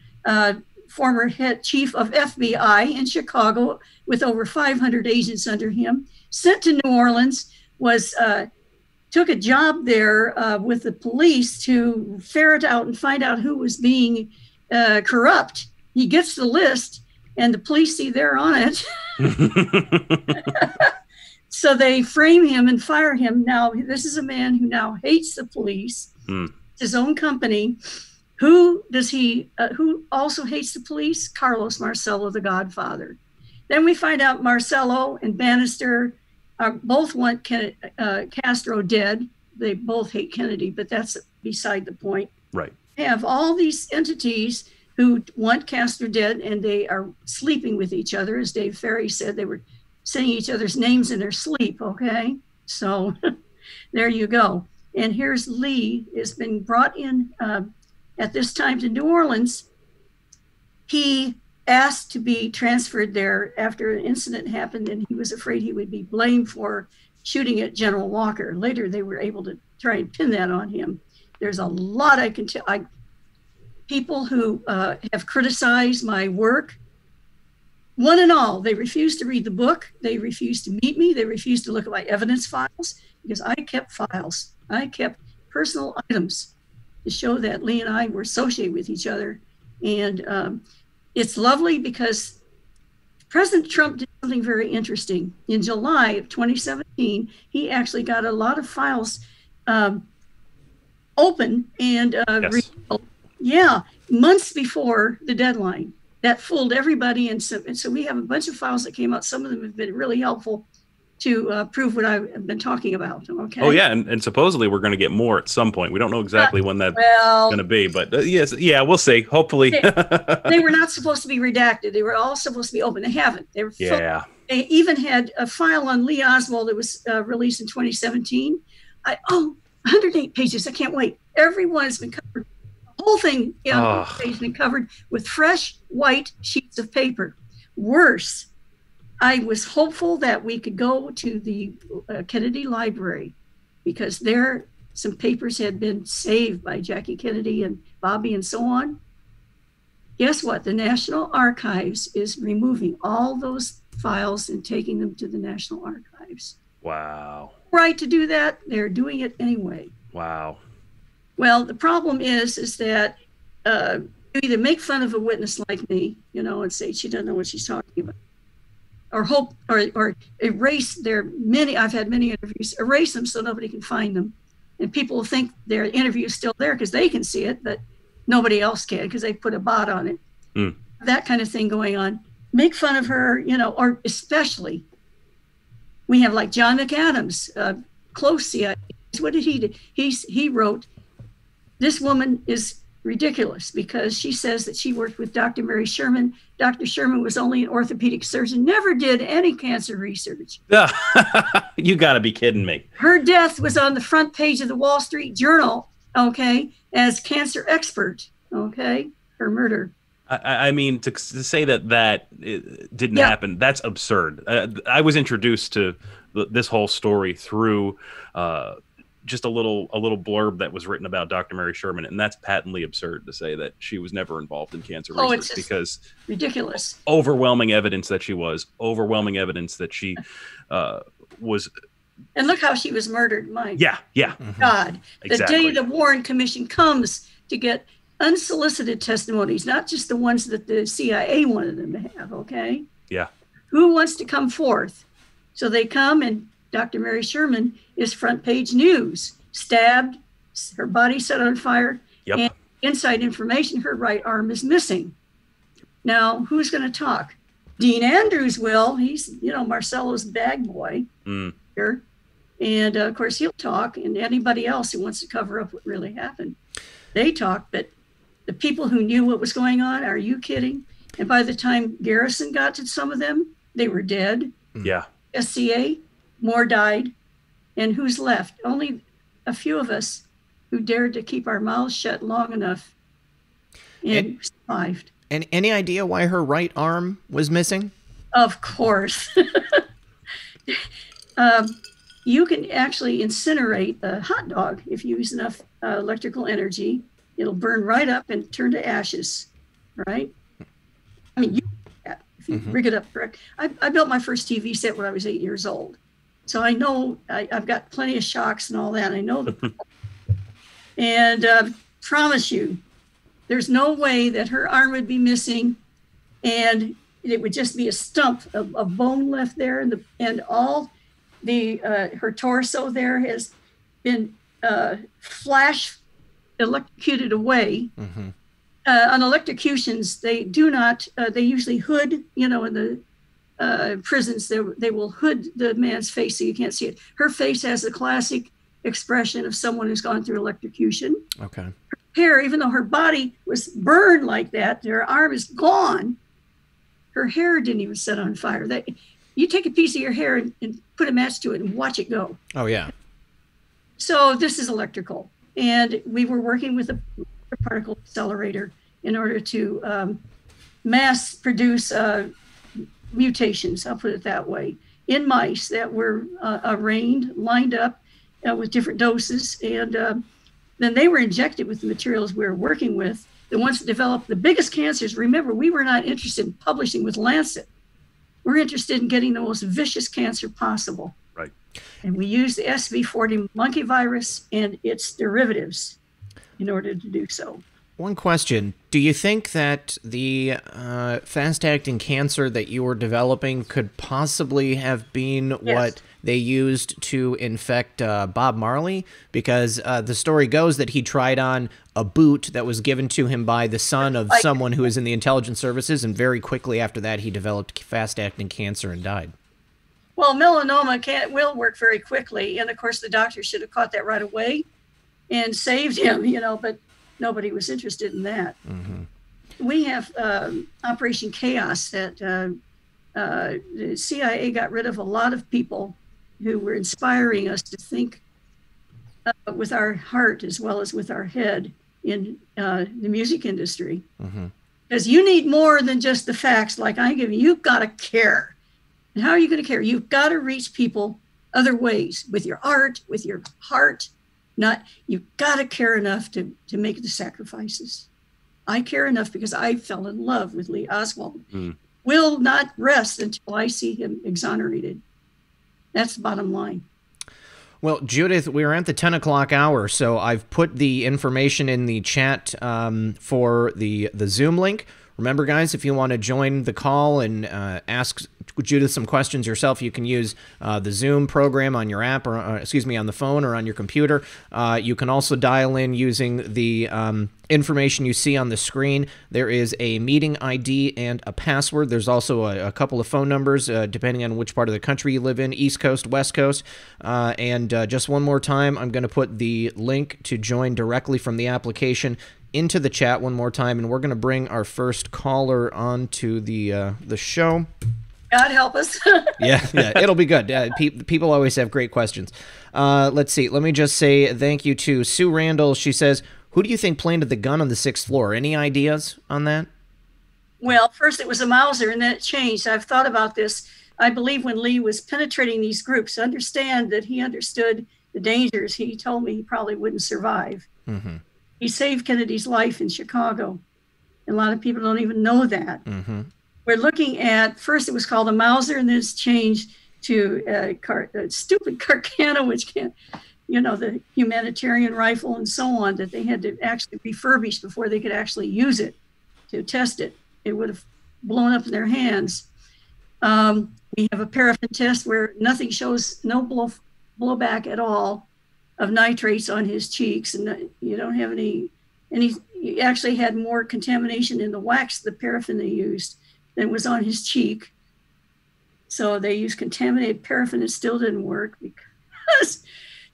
former head chief of FBI in Chicago with over 500 agents under him, sent to New Orleans, took a job there with the police to ferret out and find out who was being corrupt. He gets the list, and the police see they're on it. So they frame him and fire him. Now, this is a man who now hates the police, his own company. Who also hates the police? Carlos Marcello, the Godfather. Then we find out Marcello and Bannister both want Castro dead. They both hate Kennedy, but that's beside the point. Right. They have all these entities who want Castro dead, and they are sleeping with each other. As Dave Ferrie said, they were saying each other's names in their sleep, okay? So there you go. And here's Lee has been brought in at this time to New Orleans. He asked to be transferred there after an incident happened, and he was afraid he would be blamed for shooting at General Walker. Later, they were able to try and pin that on him. There's a lot I can tell. People who have criticized my work, one and all, they refused to read the book. They refused to meet me. They refused to look at my evidence files because I kept files. I kept personal items to show that Lee and I were associated with each other. And it's lovely because President Trump did something very interesting. In July of 2017, he actually got a lot of files open and months before the deadline. That fooled everybody. And so we have a bunch of files that came out. Some of them have been really helpful to prove what I've been talking about. Okay. Oh, yeah. And supposedly we're going to get more at some point. We don't know exactly when that's going to be. But yes, yeah, we'll see. Hopefully. They were not supposed to be redacted. They were all supposed to be open. They haven't. They were They even had a file on Lee Oswald that was released in 2017. 108 pages. I can't wait. Everyone has been covered. The whole thing has been covered with fresh white sheets of paper. Worse, I was hopeful that we could go to the Kennedy Library because there some papers had been saved by Jackie Kennedy and Bobby and so on. Guess what? The National Archives is removing all those files and taking them to the National Archives. Wow. Right to do that. They're doing it anyway. Wow. Well, the problem is that you either make fun of a witness like me, you know, and say she doesn't know what she's talking about, or erase their many. I've had many interviews, erase them so nobody can find them, and people will think their interview is still there because they can see it, but nobody else can because they put a bot on it. That kind of thing going on. Make fun of her, you know, or especially we have like John McAdams, close CIA. What did he do? He wrote, "This woman is ridiculous because she says that she worked with Dr. Mary Sherman. Dr. Sherman was only an orthopedic surgeon, never did any cancer research." You got to be kidding me. Her death was on the front page of the Wall Street Journal, okay, as cancer expert, okay, her murder. I mean, to say that it didn't happen, that's absurd. I was introduced to this whole story through just a little blurb that was written about Dr. Mary Sherman, and that's patently absurd to say that she was never involved in cancer research, it's because ridiculous. Overwhelming evidence that she was, overwhelming evidence that she was. And look how she was murdered, Mike. Yeah. God, Exactly. The day the Warren Commission comes to get unsolicited testimonies, not just the ones that the CIA wanted them to have, okay? Yeah. Who wants to come forth? So they come, and Dr. Mary Sherman is front page news, stabbed, her body set on fire, and inside information, her right arm is missing. Now, who's going to talk? Dean Andrews will. He's, you know, Marcello's bag boy here. And of course, he'll talk, and anybody else who wants to cover up what really happened, they talk. But the people who knew what was going on, are you kidding? And by the time Garrison got to some of them, they were dead. Yeah. SCA, more died. And who's left? Only a few of us who dared to keep our mouths shut long enough and survived. And any idea why her right arm was missing? Of course. You can actually incinerate a hot dog if you use enough electrical energy. It'll burn right up and turn to ashes, right? I mean, if you rig it up correct. I built my first TV set when I was 8 years old. So I know I've got plenty of shocks and all that. I know and promise you, there's no way that her arm would be missing and it would just be a stump of bone left there, and all the her torso there has been flash electrocuted away. On electrocutions, they do not, they usually hood, you know, in the prisons, they will hood the man's face so you can't see it. Her face has the classic expression of someone who's gone through electrocution. Okay. Her hair, even though her body was burned like that, her arm is gone. Her hair didn't even set on fire. You take a piece of your hair and put a match to it and watch it go. Oh, yeah. So this is electrical. And we were working with a particle accelerator in order to mass produce mutations, I'll put it that way, in mice that were arraigned, lined up with different doses. And then they were injected with the materials we were working with. The ones that developed the biggest cancers, remember, we were not interested in publishing with Lancet. We're interested in getting the most vicious cancer possible. Right. And we used the SV40 monkey virus and its derivatives in order to do so. One question. Do you think that the fast-acting cancer that you were developing could possibly have been what they used to infect Bob Marley? Because the story goes that he tried on a boot that was given to him by the son of someone who is in the intelligence services, and very quickly after that he developed fast-acting cancer and died. Well, melanoma will work very quickly, and of course the doctor should have caught that right away and saved him, you know, but nobody was interested in that. We have Operation Chaos that the CIA got rid of a lot of people who were inspiring us to think with our heart as well as with our head in the music industry. Because you need more than just the facts like I'm giving. You've got to care. And how are you going to care? You've got to reach people other ways, with your art, with your heart. You've got to care enough to make the sacrifices. I care enough because I fell in love with Lee Oswald. Will not rest until I see him exonerated. That's the bottom line. Well, Judyth, we're at the 10 o'clock hour, so I've put the information in the chat for the Zoom link. Remember, guys, if you want to join the call and ask Judyth some questions yourself, you can use the Zoom program on your app, or excuse me, on the phone or on your computer. You can also dial in using the information you see on the screen. There is a meeting ID and a password. There's also a couple of phone numbers, depending on which part of the country you live in, East Coast, West Coast. And just one more time, I'm going to put the link to join directly from the application into the chat one more time, and we're going to bring our first caller onto the show. God help us. yeah, it'll be good. People always have great questions. Let's see. Let me just say thank you to Sue Randall. She says, who do you think planted the gun on the 6th floor? Any ideas on that? Well, first it was a Mauser, and then it changed. I've thought about this. I believe when Lee was penetrating these groups, understand that he understood the dangers. He told me he probably wouldn't survive. Mm-hmm. He saved Kennedy's life in Chicago. And a lot of people don't even know that. Mm-hmm. We're looking at, first it was called a Mauser, and then it's changed to a stupid Carcano, which can't, you know, the humanitarian rifle and so on, that they had to actually refurbish before they could actually use it to test it. It would have blown up in their hands. We have a paraffin test where nothing shows, no blowback at all of nitrates on his cheeks, and you don't have any, he actually had more contamination in the wax, the paraffin they used, than was on his cheek. So they used contaminated paraffin. It still didn't work because,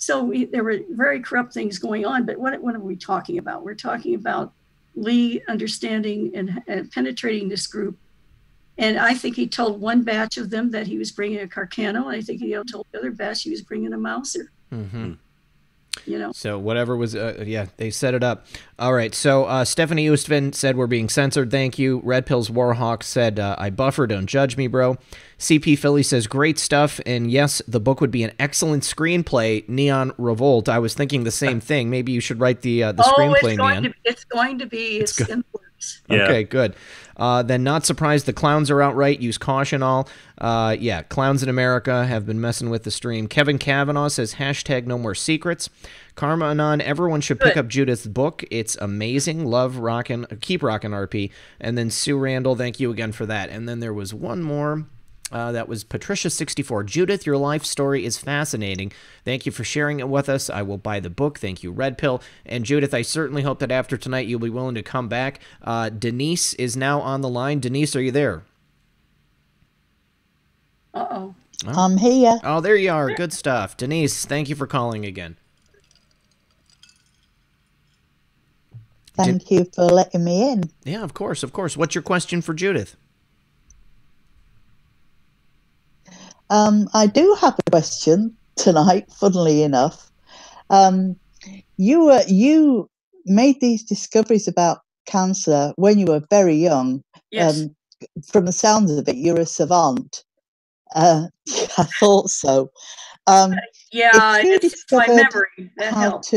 there were very corrupt things going on. But what are we talking about? We're talking about Lee understanding and penetrating this group. And I think he told one batch of them that he was bringing a Carcano. And I think he told the other batch he was bringing a Mauser. Mm-hmm. You know, so whatever was, yeah, they set it up. All right. So Stephanie Oostven said we're being censored. Thank you. Red Pills Warhawk said I buffer. Don't judge me, bro. CP Philly says great stuff. And yes, the book would be an excellent screenplay. Neon Revolt. I was thinking the same thing. Maybe you should write the screenplay, Neon. It's going to be. It's in the works. Yeah. Okay, good. Then not surprised the clowns are outright. Use caution all. Yeah, clowns in America have been messing with the stream. Kevin Kavanaugh says hashtag no more secrets. Karma Anon, everyone should pick up Judyth's book. It's amazing. Love rockin', keep rockin' RP. And then Sue Randall, thank you again for that. And then there was one more. That was Patricia64. Judyth, your life story is fascinating. Thank you for sharing it with us. I will buy the book. Thank you, Red Pill. And Judyth, I certainly hope that after tonight you'll be willing to come back. Denise is now on the line. Denise, are you there? Uh-oh. Oh. I'm here. Oh, there you are. Good stuff. Denise, thank you for calling again. Thank you for letting me in. Yeah, of course, of course. What's your question for Judyth? I do have a question tonight, funnily enough. You made these discoveries about cancer when you were very young. Yes. From the sounds of it, you're a savant. I thought so. Yeah, it's my memory. That helps,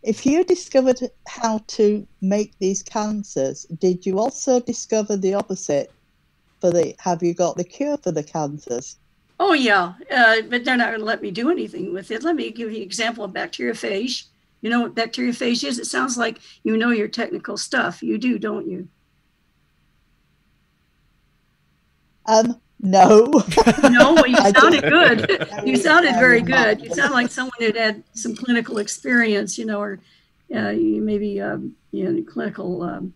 If you discovered how to make these cancers, did you also discover the opposite? Have you got the cure for the cancers? Oh, yeah. But they're not going to let me do anything with it. Let me give you an example of bacteriophage. You know what bacteriophage is? It sounds like you know your technical stuff. You do, don't you? No. No, you sounded good. You sounded very good. You sound like someone that had some clinical experience, you know, or maybe clinical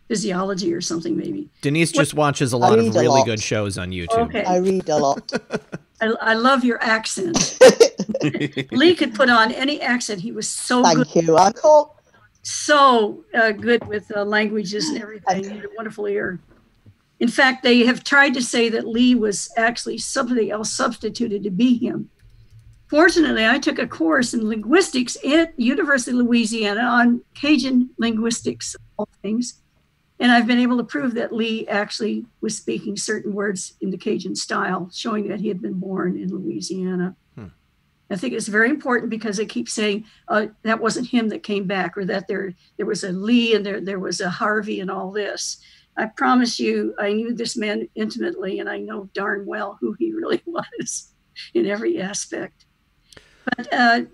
physiology or something, maybe. Denise just watches a lot of really good shows on YouTube. Okay. I read a lot. I love your accent. Lee could put on any accent. He was so good. Thank you. I call so good with languages and everything. He had a wonderful ear. In fact, they have tried to say that Lee was actually somebody else substituted to be him. Fortunately, I took a course in linguistics at University of Louisiana on Cajun linguistics, all things. And I've been able to prove that Lee actually was speaking certain words in the Cajun style, showing that he had been born in Louisiana. I think it's very important because they keep saying that wasn't him that came back, or that there was a Lee and there was a Harvey and all this. I promise you, I knew this man intimately, and I know darn well who he really was in every aspect. But, to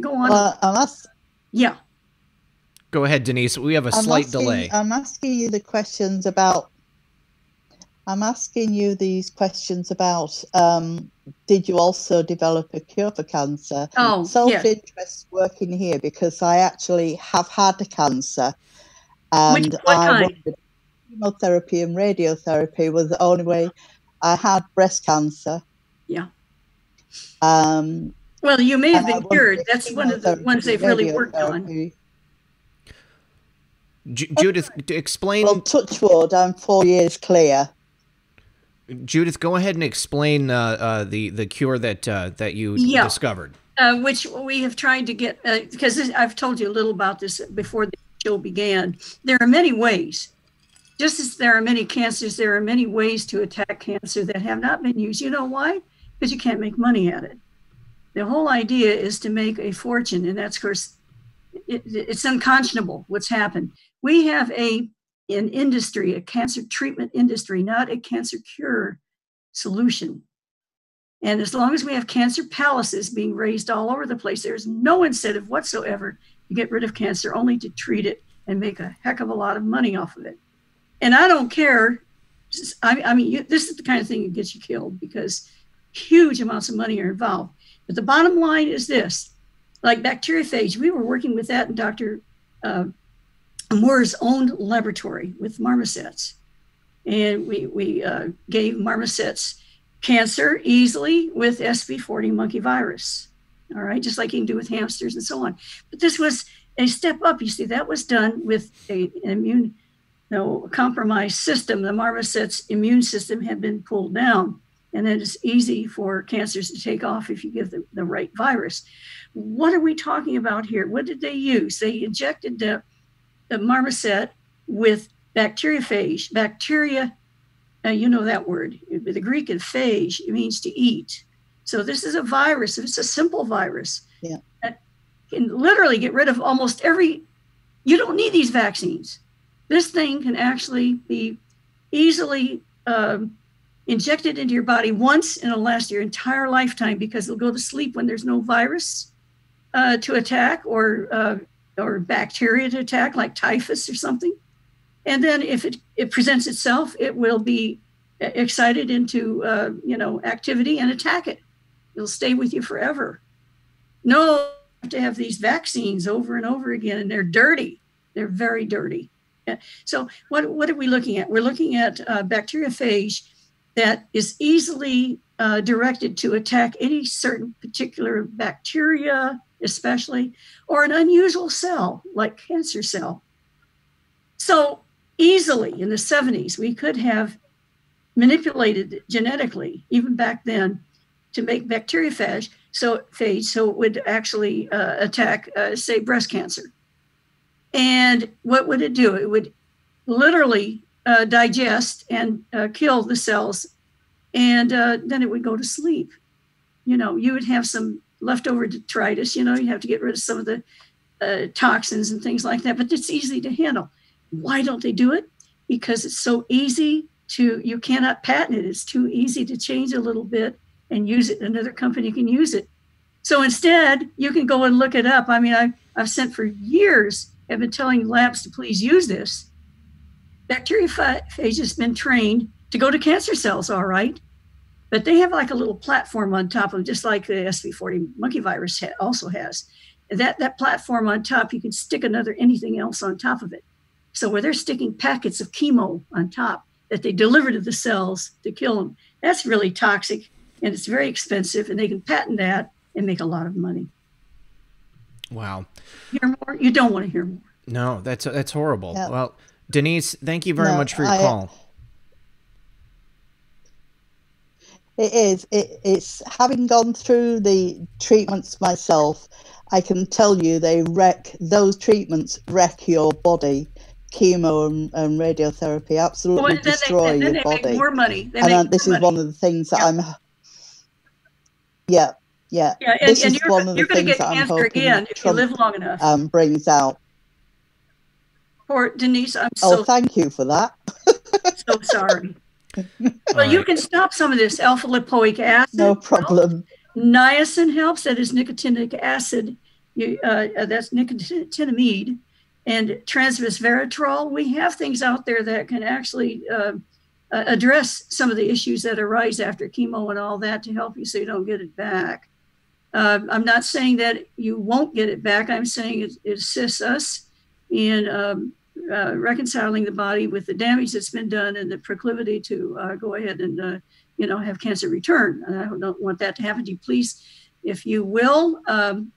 go on. Yeah. Go ahead, Denise. We have a slight delay. I'm asking you the questions about, did you also develop a cure for cancer? Oh, self-interest working here, because I actually have had a cancer. And I wondered, chemotherapy and radiotherapy was the only way. I had breast cancer. Yeah. Well, you may have been cured. That's one of the ones they've really worked on. Judyth, explain. Well, touch wood, I'm 4 years clear. Judyth, go ahead and explain the cure that you discovered. Which we have tried to get, because I've told you a little about this before the show began. There are many ways. Just as there are many cancers, there are many ways to attack cancer that have not been used. You know why? Because you can't make money at it. The whole idea is to make a fortune, and that's, of course, it's unconscionable what's happened. We have an industry, a cancer treatment industry, not a cancer cure solution. And as long as we have cancer palaces being raised all over the place, there's no incentive whatsoever to get rid of cancer, only to treat it and make a heck of a lot of money off of it. And I don't care. I mean, this is the kind of thing that gets you killed, because huge amounts of money are involved. But the bottom line is this. Like bacteriophage, we were working with that in Dr. Moore's own laboratory with marmosets. And we gave marmosets cancer easily with SV40 monkey virus. All right, just like you can do with hamsters and so on. But this was a step up. You see, that was done with an immune compromised system. The marmoset's immune system had been pulled down. And then it's easy for cancers to take off if you give them the right virus. What are we talking about here? What did they use? They injected the marmoset with bacteriophage. Bacteria, you know that word. The Greek is phage, it means to eat. So this is a virus. It's a simple virus. Yeah. That can literally get rid of almost you don't need these vaccines. This thing can actually be easily injected into your body once, and it'll last your entire lifetime, because it'll go to sleep when there's no virus to attack or bacteria to attack, like typhus or something. And then if it presents itself, it will be excited into activity and attack it. It'll stay with you forever. No, you have to have these vaccines over and over again, and they're dirty. They're very dirty. So what are we looking at? We're looking at bacteriophage that is easily directed to attack any certain particular bacteria, especially, or an unusual cell like cancer cell. So easily in the 70s, we could have manipulated genetically, even back then, to make bacteriophage so it would actually attack, say, breast cancer. And what would it do? It would literally digest and kill the cells, and then it would go to sleep. You would have some leftover detritus. You have to get rid of some of the toxins and things like that, but it's easy to handle. Why don't they do it? Because it's so easy you cannot patent it. It's too easy to change a little bit and use it. Another company can use it. So instead, you can go and look it up. I mean, I've sent for years, I've been telling labs to please use this. Bacteriophage has been trained to go to cancer cells, all right, but they have like a little platform on top of, just like the SV40 monkey virus also has. That platform on top, you can stick anything else on top of it. So where they're sticking packets of chemo on top that they deliver to the cells to kill them, that's really toxic, and it's very expensive, and they can patent that and make a lot of money. Wow. Hear more? You don't want to hear more. No, that's horrible. Yeah. Well, Denise, thank you very much for your call. It is. It's having gone through the treatments myself, I can tell you those treatments wreck your body. Chemo and radiotherapy absolutely destroy your body. Make more money. This is one of the things that I'm. Yeah. This is one of the things that I'm hoping again if you live long enough. Brings out. Poor Denise, I'm Oh, so thank you for that. so sorry. Well, you can stop some of this alpha lipoic acid. No problem. Niacin helps. That is nicotinic acid. That's nicotinamide. And transresveratrol. We have things out there that can actually address some of the issues that arise after chemo and all that to help you so you don't get it back. I'm not saying that you won't get it back. I'm saying it assists us in reconciling the body with the damage that's been done and the proclivity to go ahead and have cancer return. I don't want that to happen to you. Please, if you will,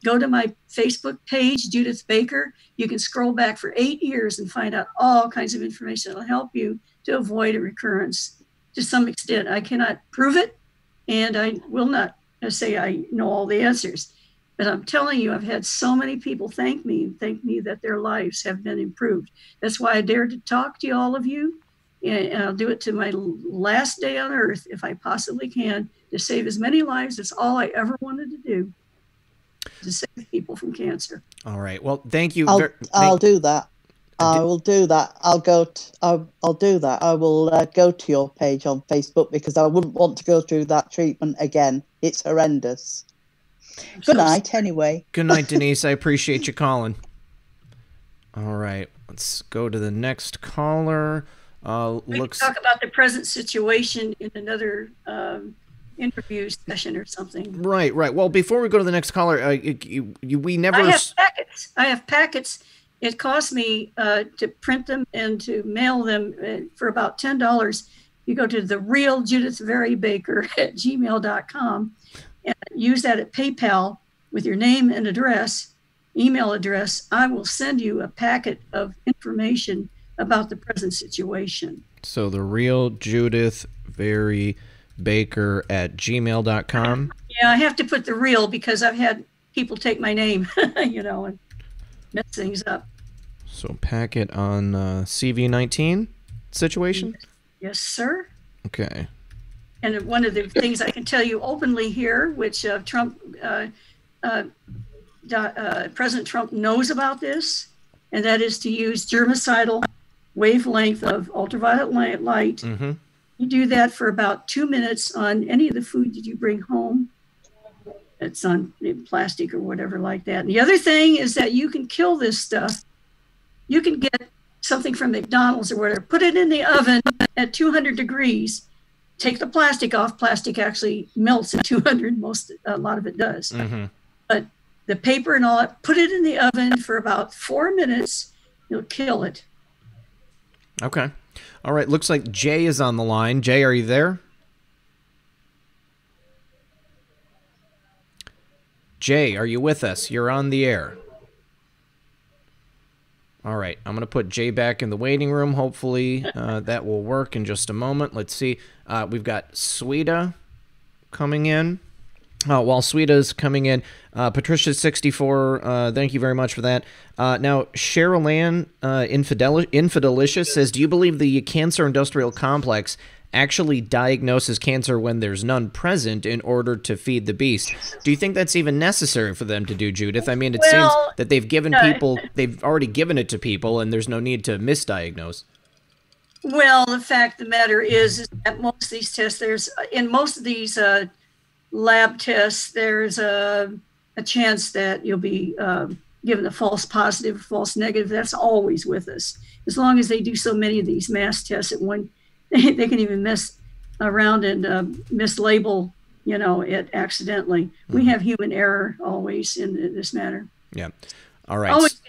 go to my Facebook page, Judyth Baker. You can scroll back for 8 years and find out all kinds of information that will help you to avoid a recurrence to some extent. I cannot prove it, and I will not say I know all the answers. But I'm telling you, I've had so many people thank me that their lives have been improved. That's why I dare to talk to all of you. And I'll do it to my last day on earth if I possibly can, to save as many lives. That's all I ever wanted to do, to save people from cancer. All right. Well, thank you. I'll do that. I will do that. I'll do that. I will go to your page on Facebook because I wouldn't want to go through that treatment again. It's horrendous. Good night, anyway. Good night, Denise. I appreciate you calling. All right. Let's go to the next caller. We can talk about the present situation in another interview session or something. Right. Well, before we go to the next caller, we never. I have packets. It cost me to print them and to mail them for about $10. You go to therealjudythvarybaker at gmail.com and use that at PayPal with your name and address, email address. I will send you a packet of information about the present situation. So therealjudythvarybaker at gmail.com. Yeah, I have to put the real because I've had people take my name, and mess things up. So packet on CV19 situation? Yes, sir. Okay. And one of the things I can tell you openly here, which President Trump knows about this, and that is to use germicidal wavelength of ultraviolet light. Mm-hmm. You do that for about 2 minutes on any of the food that you bring home. It's on plastic or whatever like that. And the other thing is that you can kill this stuff. You can get something from McDonald's or whatever, put it in the oven at 200 degrees, take the plastic off. Plastic actually melts at 200, a lot of it does. Mm-hmm. But the paper and all that, put it in the oven for about 4 minutes, you'll kill it. Okay. All right. Looks like Jay is on the line. Jay, are you there? Jay, are you with us? You're on the air. All right. I'm going to put Jay back in the waiting room. Hopefully that will work in just a moment. Let's see. We've got Sweta coming in. While Sweta's coming in, Patricia64, thank you very much for that. Now, Cheryl Ann Infidelicious says, do you believe the cancer industrial complex actually diagnoses cancer when there's none present in order to feed the beast? Do you think that's even necessary for them to do, Judyth? I mean, it seems that they've already given it to people, and there's no need to misdiagnose. Well, the fact of the matter is that most of these tests, in most of these lab tests, there's a chance that you'll be given a false positive, false negative. That's always with us. As long as they do so many of these mass tests at one, they can even mess around and mislabel, it accidentally. Mm-hmm. We have human error always in this matter. Yeah. All right. Always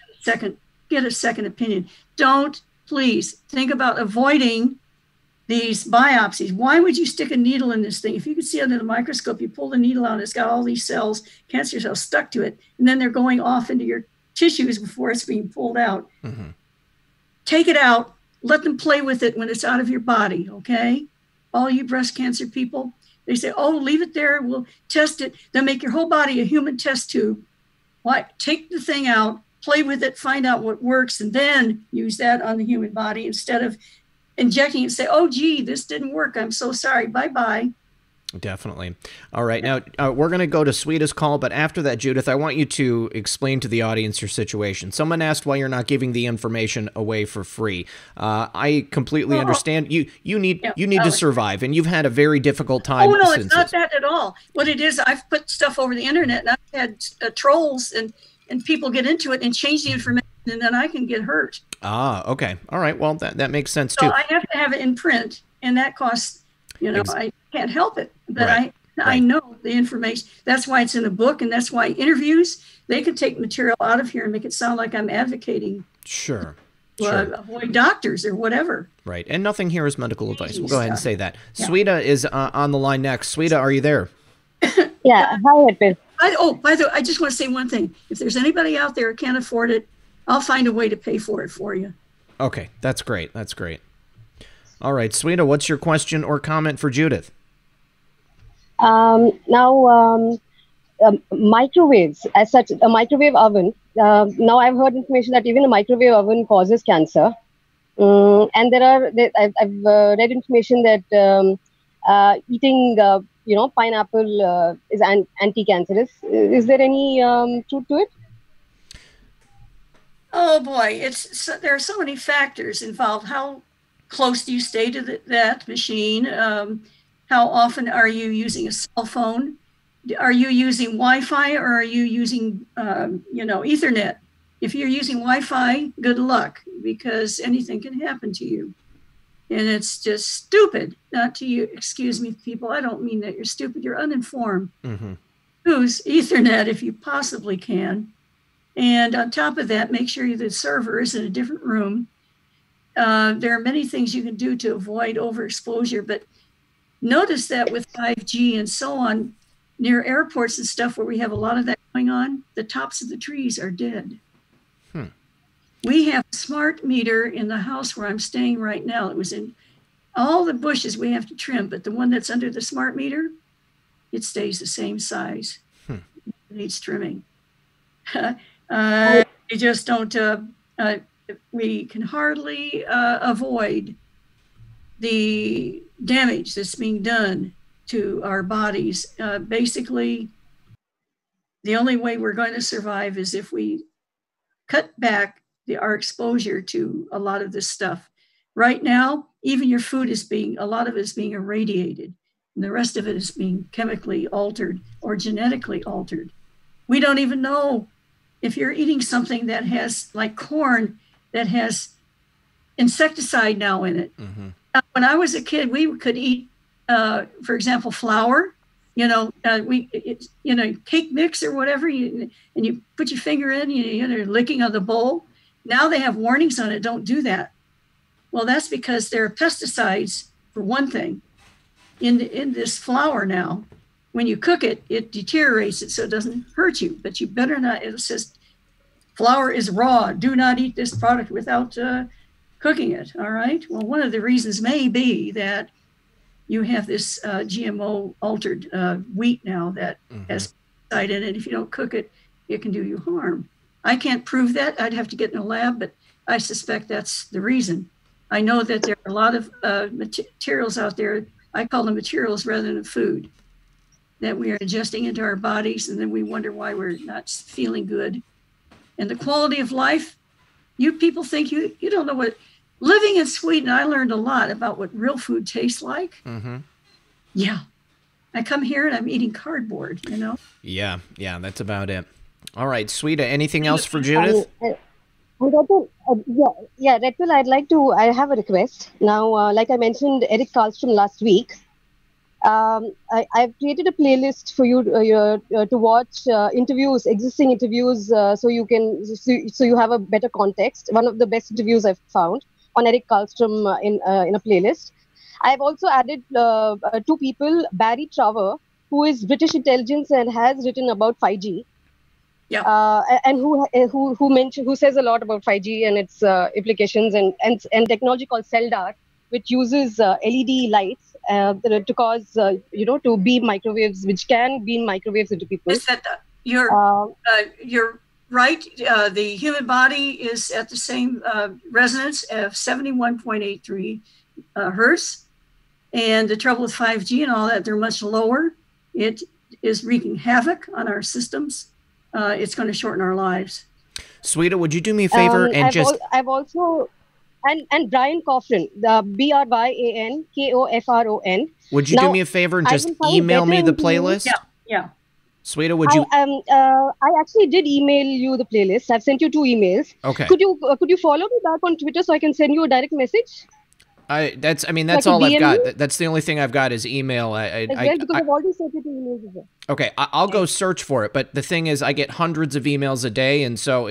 get a second opinion. Don't, please, think about avoiding these biopsies. Why would you stick a needle in this thing? If you could see under the microscope, you pull the needle out, it's got all these cells, cancer cells stuck to it, and then they're going off into your tissues before it's being pulled out. Mm-hmm. Take it out. Let them play with it when it's out of your body, okay? All you breast cancer people, they say, oh, leave it there. We'll test it. They'll make your whole body a human test tube. Why? Take the thing out, play with it, find out what works, and then use that on the human body instead of injecting it and say, oh, gee, this didn't work. I'm so sorry. Bye-bye. Definitely. All right. Now, we're going to go to Sweeta's call, but after that, Judyth, I want you to explain to the audience your situation. Someone asked why you're not giving the information away for free. I completely understand. You need to survive, and you've had a very difficult time. Oh, no, it's not that at all. What it is, I've put stuff over the internet, and I've had trolls and people get into it and change the information, and then I can get hurt. Ah, okay. All right. Well, that makes sense, too. So I have to have it in print, and that costs, I can't help it. But I know the information. That's why it's in a book, and that's why interviews, they could take material out of here and make it sound like I'm advocating. Sure. Avoid doctors or whatever. Right. And nothing here is medical advice. We'll go ahead and say that. Yeah. Sweeta is on the line next. Sweeta, are you there? Yeah. Hi, Edwin. By the way, I just want to say one thing. If there's anybody out there who can't afford it, I'll find a way to pay for it for you. Okay. That's great. That's great. All right. Sweeta, what's your question or comment for Judyth? Microwaves, as such, a microwave oven. Now I've heard information that even a microwave oven causes cancer. And I've read information that eating, pineapple is anti-cancerous. Is there any truth to it? Oh boy, there are so many factors involved. How close do you stay to that machine? How often are you using a cell phone? Are you using Wi-Fi or are you using, Ethernet? If you're using Wi-Fi, good luck, because anything can happen to you. And it's just stupid not to you. Excuse me, people. I don't mean that you're stupid. You're uninformed. Mm-hmm. Use Ethernet if you possibly can. And on top of that, make sure the server is in a different room. There are many things you can do to avoid overexposure, but notice that with 5G and so on, near airports and stuff where we have a lot of that going on, the tops of the trees are dead. We have a smart meter in the house where I'm staying right now. It was in all the bushes we have to trim, but the one that's under the smart meter, it stays the same size. It needs trimming. You just don't, we can hardly avoid the damage that's being done to our bodies. Basically, the only way we're going to survive is if we cut back our exposure to a lot of this stuff. Right now, even your food a lot of it is being irradiated, and the rest of it is being chemically altered or genetically altered. We don't even know if you're eating something that has, like corn, that has insecticide now in it. Mm-hmm. When I was a kid, we could eat, for example, flour, cake mix or whatever, and you put your finger in, you're licking on the bowl. Now they have warnings on it, don't do that. Well, that's because there are pesticides, for one thing, in this flour now. When you cook it, it deteriorates it so it doesn't hurt you, but you better not, it says flour is raw, do not eat this product without cooking it, all right? Well, one of the reasons may be that you have this GMO altered wheat now that has pesticide in it. If you don't cook it, it can do you harm. I can't prove that. I'd have to get in a lab, but I suspect that's the reason. I know that there are a lot of materials out there, I call them materials rather than food, that we are ingesting into our bodies, and then we wonder why we're not feeling good. And the quality of life, you people think you don't know what. Living in Sweden, I learned a lot about what real food tastes like. Mm-hmm. Yeah. I come here and I'm eating cardboard, Yeah, that's about it. All right, Sweeta, anything else for Judyth? Redfield, I have a request. Now, like I mentioned, Eric Karlstrom last week, I've created a playlist for you to watch interviews, existing interviews, so you have a better context. One of the best interviews I've found on Eric Karlstrom in a playlist. I've also added two people, Barry Trower, who is British intelligence and has written about 5G. Yeah. And who says a lot about 5G and its implications and technology called CellDart, which uses LED lights to cause to beam microwaves, which can beam microwaves into people. You're right. The human body is at the same resonance of 71.83 hertz. And the trouble with 5G and all that, they're much lower. It is wreaking havoc on our systems. It's going to shorten our lives. Sweeta, would you do me a favor and I've also and Brian Coffin, the BRYANKOFRON. Would you do me a favor and just email me the playlist? Yeah. Sweeta, would you? I actually did email you the playlist. I've sent you 2 emails. Okay. Could you follow me back on Twitter so I can send you a direct message? That's all I've got. That's the only thing I've got is email. Because I've already sent you 2 emails as well. Okay, I'll go search for it. But the thing is, I get hundreds of emails a day, and so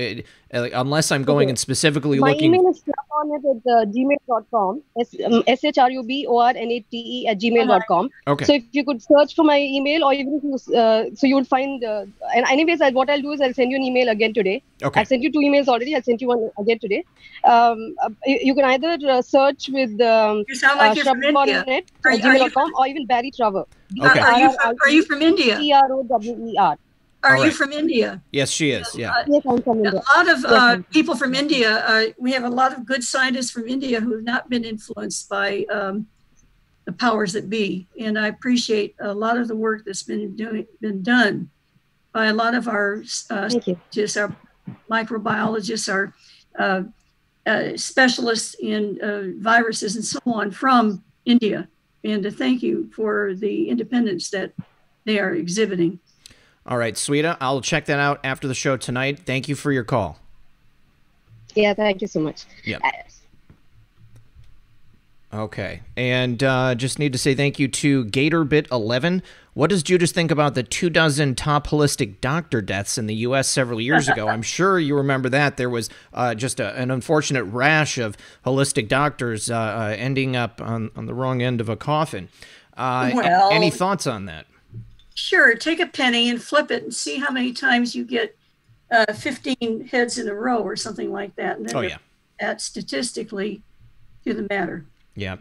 unless I'm going and specifically looking. My email is on it at gmail.com. shrubornate@gmail.com. Okay. So if you could search for my email, or even if you, so you would find. And anyways, what I'll do is I'll send you an email again today. Okay. I've sent you 2 emails already. I'll send you one again today. You can either search with shrubornate@gmail.com or even Barry Trower. Okay. Are you from India? TROWER. Are you from India? Yes, she is. Yeah. Yes, I'm from India. A lot of people from India. We have a lot of good scientists from India who have not been influenced by the powers that be, and I appreciate a lot of the work that's been done by a lot of our scientists, our microbiologists, our specialists in viruses and so on from India. And to thank you for the independence that they are exhibiting. All right, Sweeta, I'll check that out after the show tonight. Thank you for your call. Yeah, thank you so much. Yep. Okay, and just need to say thank you to GatorBit11. What does Judyth think about the 24 top holistic doctor deaths in the U.S. several years ago? I'm sure you remember that. There was just an unfortunate rash of holistic doctors ending up on the wrong end of a coffin. Any thoughts on that? Sure. Take a penny and flip it and see how many times you get 15 heads in a row or something like that. And then that statistically to the matter. Yeah.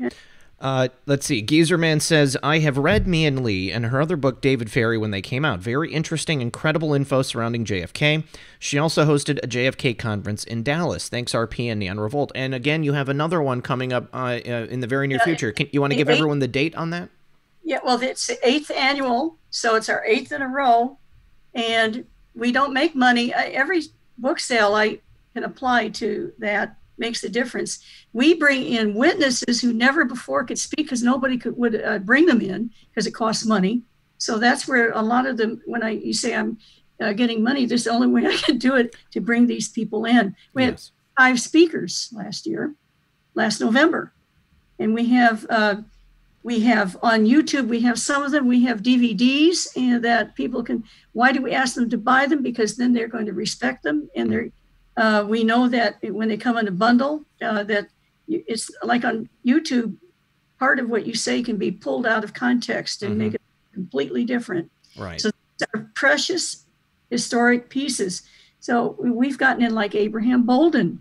Let's see. Geezerman says, I have read Me and Lee and her other book, David Ferrie, when they came out. Very interesting, incredible info surrounding JFK. She also hosted a JFK conference in Dallas. Thanks, RP and Neon Revolt. And again, you have another one coming up in the very near future. You want to give everyone the date on that? Yeah, well, it's the 8th annual, so it's our 8th in a row. And we don't make money. Every book sale I can apply to that makes a difference. We bring in witnesses who never before could speak because nobody would bring them in because it costs money. So that's where a lot of them, when you say I'm getting money, this is the only way I can do it to bring these people in. We had 5 speakers last November, and we have on YouTube, we have some of them, we have DVDs and that people can, why do we ask them to buy them? Because then they're going to respect them, and they're we know that when they come in a bundle, that it's like on YouTube, part of what you say can be pulled out of context and make it completely different. Right. So these are precious historic pieces. So we've gotten in like Abraham Bolden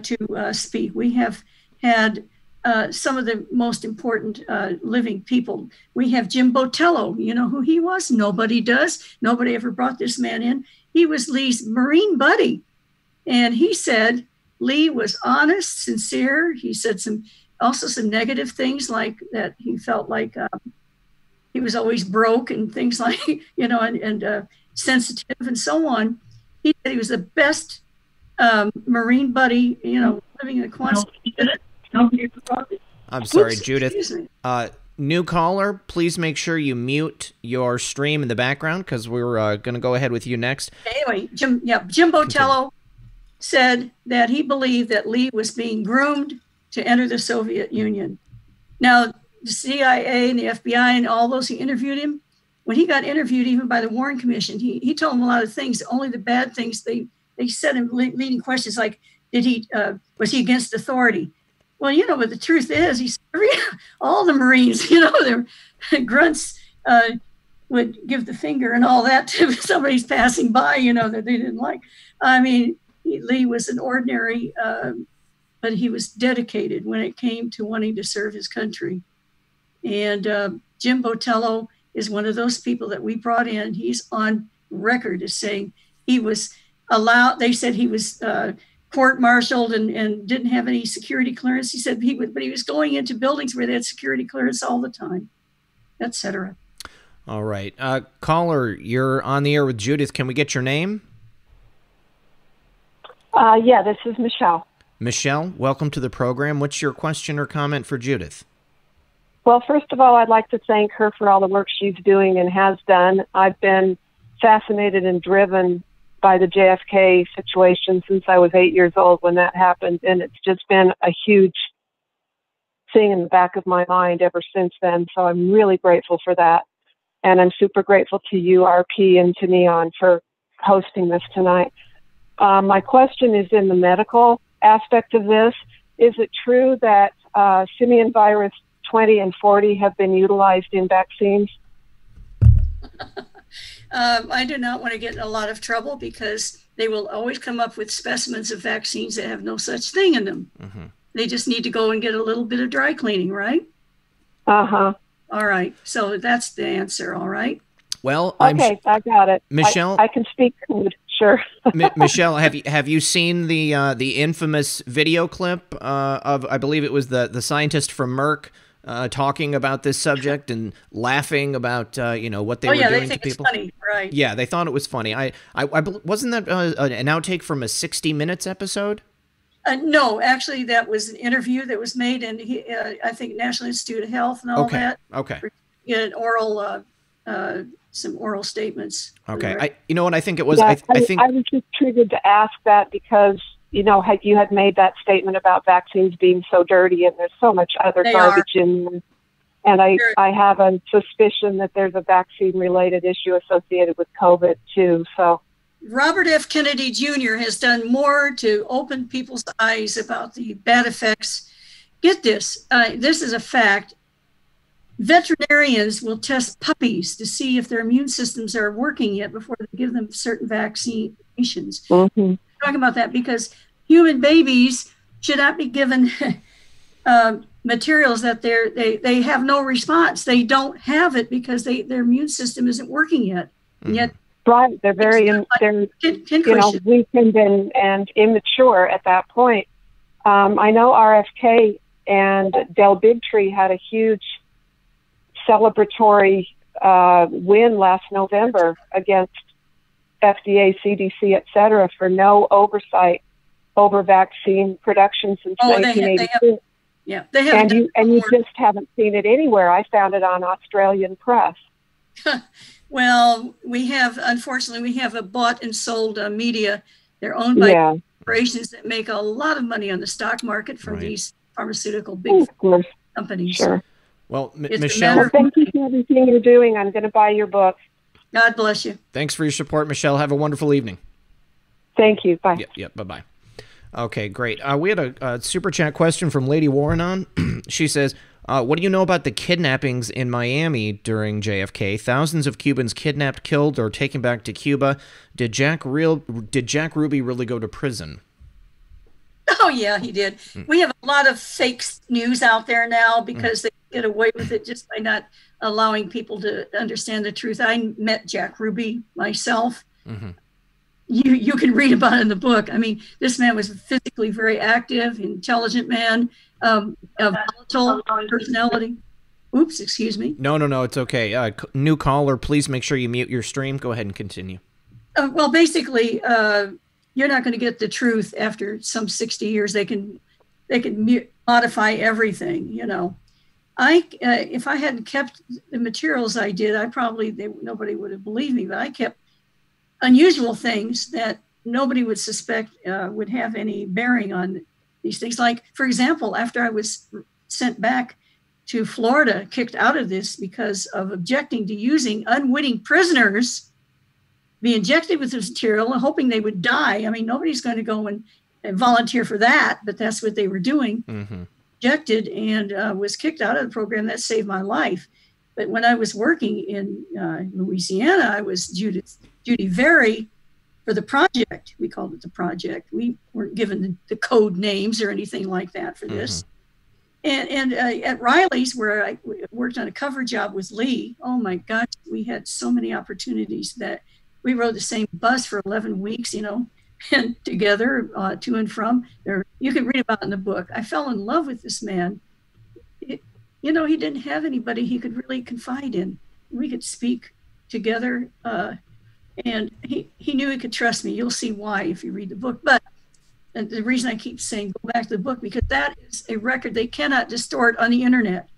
to speak. We have had some of the most important living people. We have Jim Botello. You know who he was? Nobody does. Nobody ever brought this man in. He was Lee's Marine buddy. And he said Lee was honest, sincere. He said some negative things, like that he felt like he was always broke and things like, and sensitive and so on. He said he was the best Marine buddy, living in a constant. I'm sorry, Judyth. New caller, please make sure you mute your stream in the background because we're going to go ahead with you next. Anyway, Jim Botello said that he believed that Lee was being groomed to enter the Soviet Union. Now, the CIA and the FBI and all those who interviewed him, when he got interviewed even by the Warren Commission, he told them a lot of things, only the bad things. They said him leading questions like, was he against authority? Well, but the truth is, he said, all the Marines, their grunts would give the finger and all that to somebody's passing by, that they didn't like. I mean, Lee was an ordinary, but he was dedicated when it came to wanting to serve his country. And Jim Botello is one of those people that we brought in. He's on record as saying he was allowed, they said he was court-martialed and didn't have any security clearance. He said but he was going into buildings where they had security clearance all the time, etc. All right. Caller, you're on the air with Judyth. Can we get your name? Yeah, this is Michelle. Michelle, welcome to the program. What's your question or comment for Judyth? Well, first of all, I'd like to thank her for all the work she's doing and has done. I've been fascinated and driven by the JFK situation since I was 8 years old when that happened, and it's just been a huge thing in the back of my mind ever since then, so I'm really grateful for that. And I'm super grateful to you, RP, and to Neon for hosting this tonight. My question is in the medical aspect of this. Is it true that simian virus 20 and 40 have been utilized in vaccines? I do not want to get in a lot of trouble because they will always come up with specimens of vaccines that have no such thing in them. Mm-hmm. They just need to go and get a little bit of dry cleaning, right? Uh-huh. All right. So that's the answer, all right? Well, okay, I got it. Michelle, I can speak code. Sure. Michelle, have you seen the infamous video clip of, I believe it was the scientist from Merck talking about this subject and laughing about what they were doing to people? It's funny, right? Yeah, they thought it was funny. I wasn't that an outtake from a 60 Minutes episode? No, actually, that was an interview that was made, and I think National Institute of Health and all that. Okay. An oral, some oral statements. Okay. You know what I think it was? Yeah, I think I was just triggered to ask that because you had made that statement about vaccines being so dirty, and there's so much other garbage in them. And I have a suspicion that there's a vaccine-related issue associated with COVID too. So. Robert F. Kennedy Jr. has done more to open people's eyes about the bad effects. Get this, this is a fact. Veterinarians will test puppies to see if their immune systems are working yet before they give them certain vaccinations. Mm-hmm. Talking about that because human babies should not be given materials that they have no response. They don't have it because their immune system isn't working yet. Mm-hmm. And yet, right, they're very weakened and immature at that point. I know RFK and Doubletree had a huge celebratory win last November against FDA, CDC, et cetera, for no oversight over vaccine production since 1982. They have. And you just haven't seen it anywhere. I found it on Australian press. Well, unfortunately, we have a bought and sold media. They're owned by corporations that make a lot of money on the stock market from these pharmaceutical big companies. Sure. Well, Michelle. Well, thank you for everything you're doing. I'm going to buy your book. God bless you. Thanks for your support, Michelle. Have a wonderful evening. Thank you. Bye. Yep. Bye-bye. Okay, great. We had a super chat question from Lady Warrenon. She says, what do you know about the kidnappings in Miami during JFK? Thousands of Cubans kidnapped, killed, or taken back to Cuba. Did Jack Ruby really go to prison? Oh, yeah, he did. We have a lot of fake news out there now because they get away with it just by not allowing people to understand the truth. I met Jack Ruby myself. Mm-hmm. You can read about it in the book. I mean, this man was physically very active, intelligent man, a volatile personality. Oops, excuse me. No, it's okay. New caller, please make sure you mute your stream. Go ahead and continue. Well, basically, you're not going to get the truth after some 60 years. They can modify everything, if I hadn't kept the materials I did, nobody would have believed me, but I kept unusual things that nobody would suspect would have any bearing on these things. Like, for example, after I was sent back to Florida, kicked out of this because of objecting to using unwitting prisoners, be injected with this material and hoping they would die. I mean, nobody's going to go and volunteer for that, but that's what they were doing. Mm-hmm. Injected and was kicked out of the program. That saved my life. But when I was working in Louisiana, I was Judy Very for the project. We called it the project. We weren't given the code names or anything like that for this. And at Riley's, where I worked on a cover job with Lee, oh my gosh, we had so many opportunities that we rode the same bus for 11 weeks, and together to and from. You can read about it in the book. I fell in love with this man. He didn't have anybody he could really confide in. We could speak together, and he knew he could trust me. You'll see why if you read the book. But and the reason I keep saying go back to the book, because that is a record they cannot distort on the internet.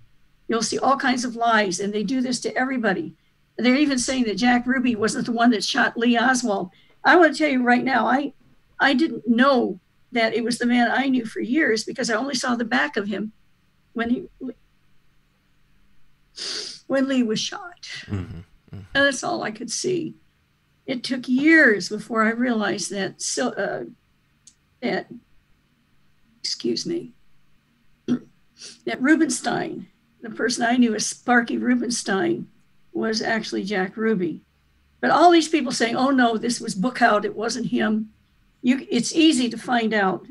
You'll see all kinds of lies, and they do this to everybody. They're even saying that Jack Ruby wasn't the one that shot Lee Oswald. I want to tell you right now, I didn't know that it was the man I knew for years, because I only saw the back of him when Lee was shot. Mm-hmm. Mm-hmm. And that's all I could see. It took years before I realized that that Rubenstein, the person I knew as Sparky Rubenstein, was actually Jack Ruby. But all these people saying, oh no, this was book out, it wasn't him. It's easy to find out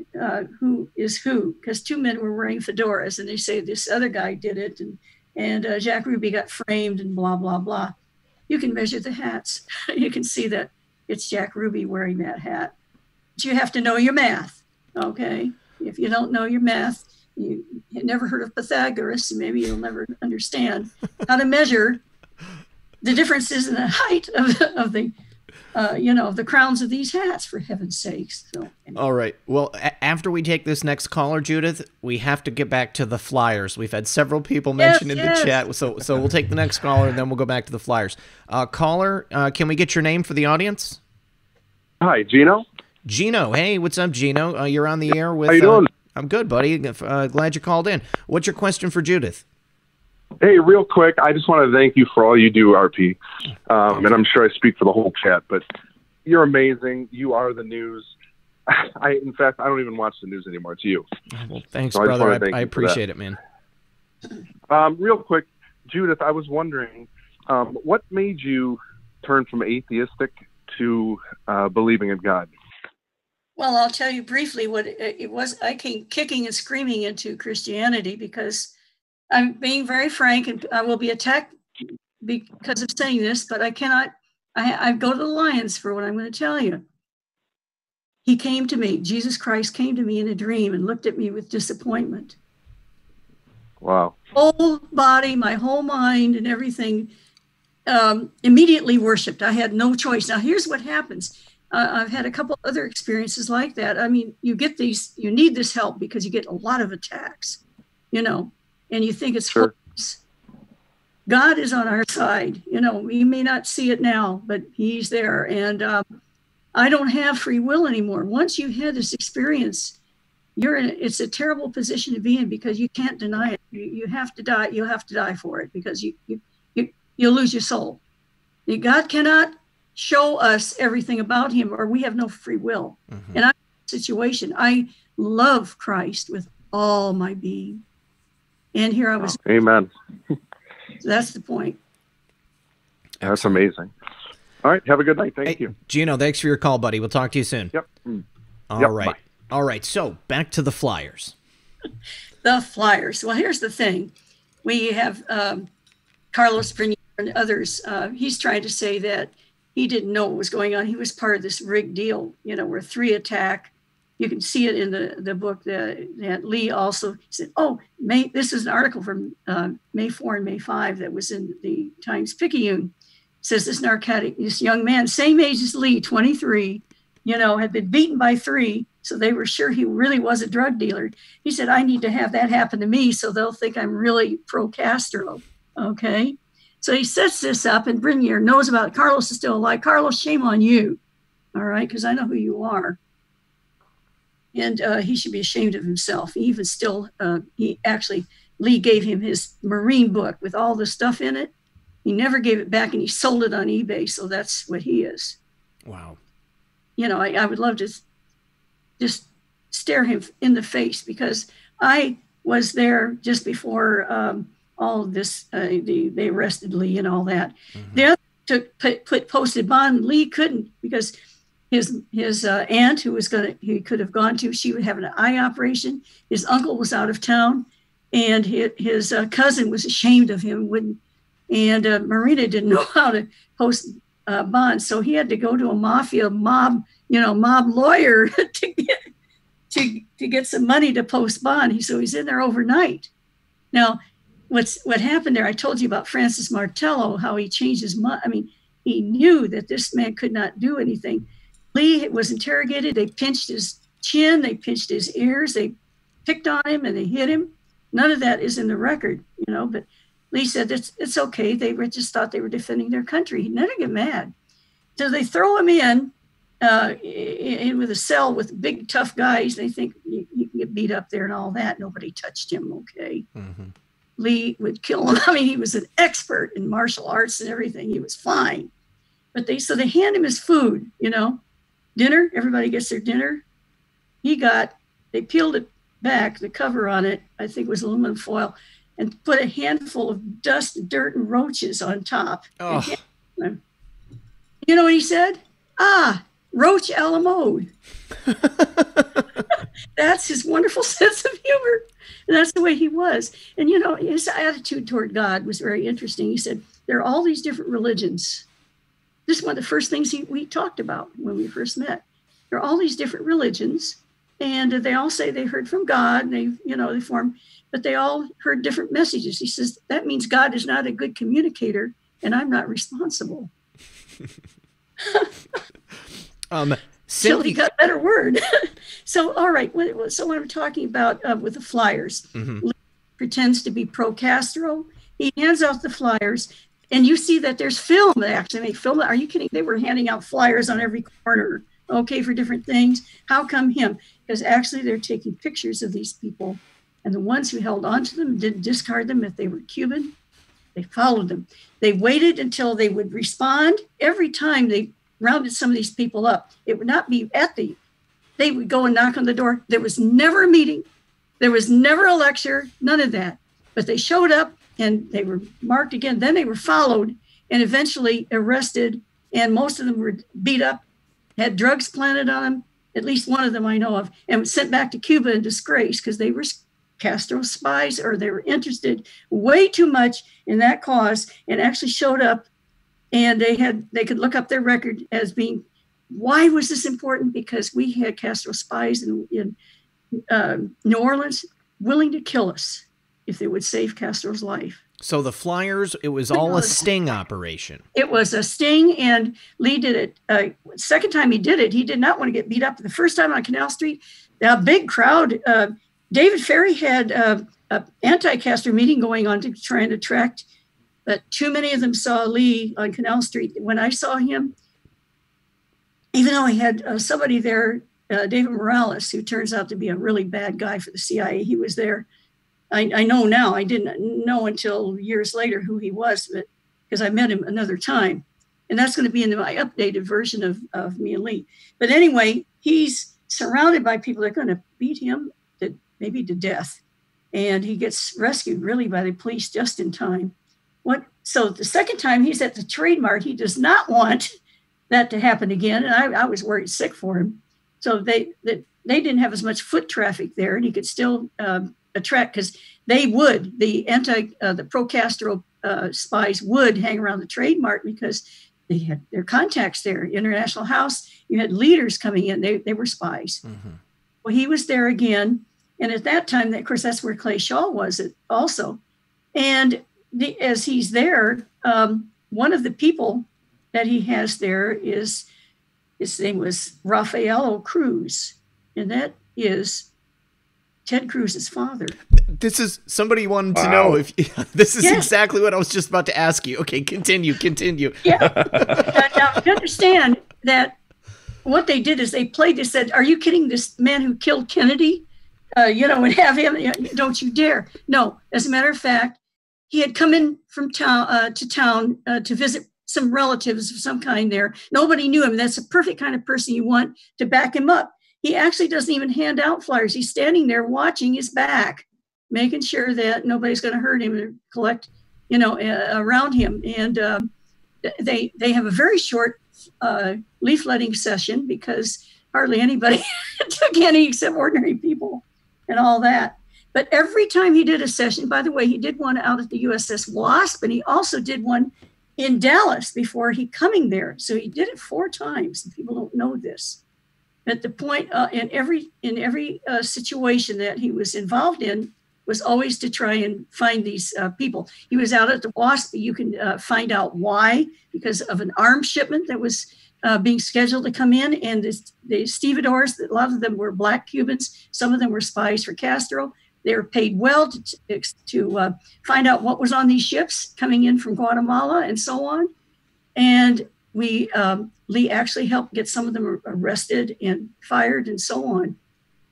who is who, because two men were wearing fedoras and they say this other guy did it, and Jack Ruby got framed and blah, blah, blah. You can measure the hats. You can see that it's Jack Ruby wearing that hat. But you have to know your math, okay? If you don't know your math, you never heard of Pythagoras, and maybe you'll never understand how to measure the differences in the height of the crowns of these hats, for heaven's sakes. So, anyway. All right. Well, after we take this next caller, Judyth, we have to get back to the flyers. We've had several people mention in the chat, so we'll take the next caller, and then we'll go back to the flyers. Caller, can we get your name for the audience? Hi, Gino. Gino. Hey, what's up, Gino? You're on the air with... How you doing? I'm good, buddy. Glad you called in. What's your question for Judyth? Hey, real quick, I just want to thank you for all you do, RP. And I'm sure I speak for the whole chat, but you're amazing. You are the news. In fact, I don't even watch the news anymore. It's you. Well, thanks, so brother. I appreciate it, man. Real quick, Judyth, I was wondering, what made you turn from atheistic to believing in God? Well, I'll tell you briefly what it was. I came kicking and screaming into Christianity because I'm being very frank, and I will be attacked because of saying this, but I cannot, I go to the lions for what I'm going to tell you. He came to me, Jesus Christ came to me in a dream and looked at me with disappointment. Wow. Whole body, my whole mind and everything immediately worshiped. I had no choice. Now, here's what happens. I've had a couple other experiences like that. I mean, you need this help because you get a lot of attacks, and you think it's hopeless. God is on our side. We may not see it now, but he's there. And I don't have free will anymore. Once you've had this experience, it's a terrible position to be in because you can't deny it. You have to die. You'll have to die for it because you'll lose your soul. God cannot show us everything about him, or we have no free will. Mm-hmm. And I'm in a situation. I love Christ with all my being. And here I was. Amen. So that's the point. That's amazing. All right. Have a good night. Thank you. Gino, thanks for your call, buddy. We'll talk to you soon. Yep. All right. Bye. All right. So back to the flyers. The flyers. Well, here's the thing. We have Carlos Bernier and others. He's trying to say that he didn't know what was going on. He was part of this rigged deal, where 3 attack. You can see it in the book that Lee also said, this is an article from May 4 and May 5 that was in the Times-Picayune. Says this young man, same age as Lee, 23, had been beaten by 3. So they were sure he really was a drug dealer. He said, I need to have that happen to me so they'll think I'm really pro-Castro. Okay. So he sets this up, and Bernier knows about it. Carlos is still alive. Carlos, shame on you. All right. Because I know who you are. And he should be ashamed of himself. Lee gave him his Marine book with all the stuff in it. He never gave it back, and he sold it on eBay. So that's what he is. Wow. I would love to just stare him in the face, because I was there just before all of this. They arrested Lee and all that. Mm-hmm. The other posted bond. Lee couldn't, because his aunt, he could have gone to, she would have an eye operation. His uncle was out of town, and his cousin was ashamed of him. And Marina didn't know how to post bond. So he had to go to a mob lawyer to get some money to post bond. So he's in there overnight. Now, what happened there? I told you about Francis Martello, how he changed his mind. I mean, he knew that this man could not do anything. Lee was interrogated. They pinched his chin. They pinched his ears. They picked on him and they hit him. None of that is in the record, but Lee said it's okay. They just thought they were defending their country. He'd never get mad. So they throw him in with a cell with big, tough guys. They think you can get beat up there and all that. Nobody touched him, okay? Mm-hmm. Lee would kill him. I mean, he was an expert in martial arts and everything. He was fine. But they hand him his food, dinner. Everybody gets their dinner. They peeled it back, the cover on it, I think was aluminum foil, and put a handful of dust, dirt, and roaches on top. Oh. You know what he said? Roach a la mode. That's his wonderful sense of humor. And that's the way he was. And, his attitude toward God was very interesting. He said, there are all these different religions. This is one of the first things we talked about when we first met. There are all these different religions, and they all say they heard from God, and they form, but they all heard different messages. He says, that means God is not a good communicator, and I'm not responsible. Till he got a better word. So, all right. So what I'm talking about with the flyers, mm-hmm. pretends to be pro-Castro. He hands out the flyers, and you see that there's film. Actually, they filmed it. Are you kidding? They were handing out flyers on every corner, okay, for different things. How come him? Because actually they're taking pictures of these people, and the ones who held on to them didn't discard them if they were Cuban. They followed them. They waited until they would respond. Every time they rounded some of these people up, it would not be they would go and knock on the door. There was never a meeting. There was never a lecture, none of that. But they showed up and they were marked again. Then they were followed and eventually arrested. And most of them were beat up, had drugs planted on them, at least one of them I know of, and sent back to Cuba in disgrace because they were Castro spies, or they were interested way too much in that cause, and actually showed up. And they could look up their record as being, why was this important? Because we had Castro spies in New Orleans willing to kill us if they would save Castro's life. So the flyers, it was all a sting operation. It was a sting, and Lee did it. Second time he did it, he did not want to get beat up. The first time on Canal Street, a big crowd. David Ferrie had an anti-Castro meeting going on to try and attract, but too many of them saw Lee on Canal Street. When I saw him, even though he had somebody there, David Morales, who turns out to be a really bad guy for the CIA, he was there. I know now. I didn't know until years later who he was, but because I met him another time. And that's going to be in my updated version of me and Lee. But anyway, he's surrounded by people that are going to beat him maybe to death. And he gets rescued really by the police just in time. So the second time he's at the Trade Mart, he does not want that to happen again. And I was worried sick for him. So they didn't have as much foot traffic there, and he could still attract, because they would, the pro-Castro spies would hang around the Trade Mart because they had their contacts there. International House, you had leaders coming in. They were spies. Mm-hmm. Well, he was there again. And at that time, of course, that's where Clay Shaw was also. And as he's there, one of the people that he has there his name was Rafaelo Cruz. And that is Ted Cruz's father. This is somebody wanted to know if this is exactly what I was just about to ask you. Okay, continue. Yeah. Now, you understand that what they did is they said, are you kidding, this man who killed Kennedy? And have him, don't you dare. No, as a matter of fact, he had come in from town to visit some relatives of some kind there. Nobody knew him. That's the perfect kind of person you want to back him up. He actually doesn't even hand out flyers. He's standing there watching his back, making sure that nobody's going to hurt him or collect, around him. And they have a very short leafletting session because hardly anybody took any except ordinary people and all that. But every time he did a session, by the way, he did one out at the USS Wasp, and he also did one in Dallas before he coming there. So he did it 4 times. And people don't know this. At the point in every situation that he was involved in was always to try and find these people. He was out at the WASP. You can find out why, because of an arms shipment that was being scheduled to come in. And the stevedores, a lot of them were Black Cubans. Some of them were spies for Castro. They were paid well to find out what was on these ships coming in from Guatemala and so on. And Lee actually helped get some of them arrested and fired and so on,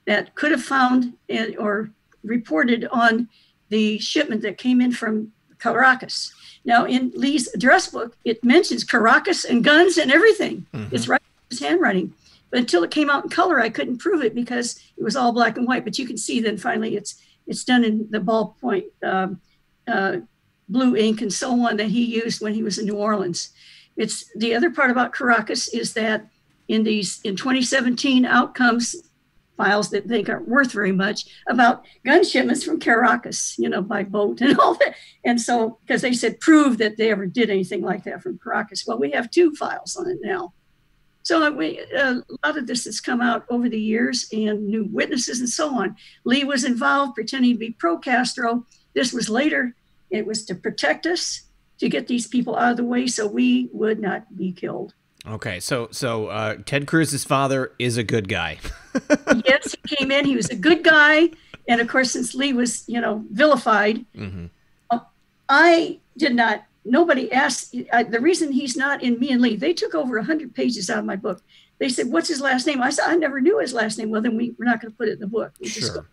that could have found or reported on the shipment that came in from Caracas. Now, in Lee's address book, it mentions Caracas and guns and everything. Mm-hmm. It's right in his handwriting. But until it came out in color, I couldn't prove it because it was all black and white. But you can see then finally it's done in the ballpoint blue ink and so on that he used when he was in New Orleans. It's the other part about Caracas is that in 2017 outcomes files that they aren't worth very much about gun shipments from Caracas, by boat and all that. And so, because they said prove that they ever did anything like that from Caracas. Well, we have 2 files on it now. So a lot of this has come out over the years and new witnesses and so on. Lee was involved pretending to be pro-Castro. This was later. It was to protect us, to get these people out of the way so we would not be killed. Okay, so Ted Cruz's father is a good guy. Yes, he came in. He was a good guy. And of course, since Lee was, vilified, mm-hmm. I did not. Nobody asked. The reason he's not in Me and Lee, they took over 100 pages out of my book. They said, "What's his last name?" I said, "I never knew his last name." Well, then we're not going to put it in the book. Sure.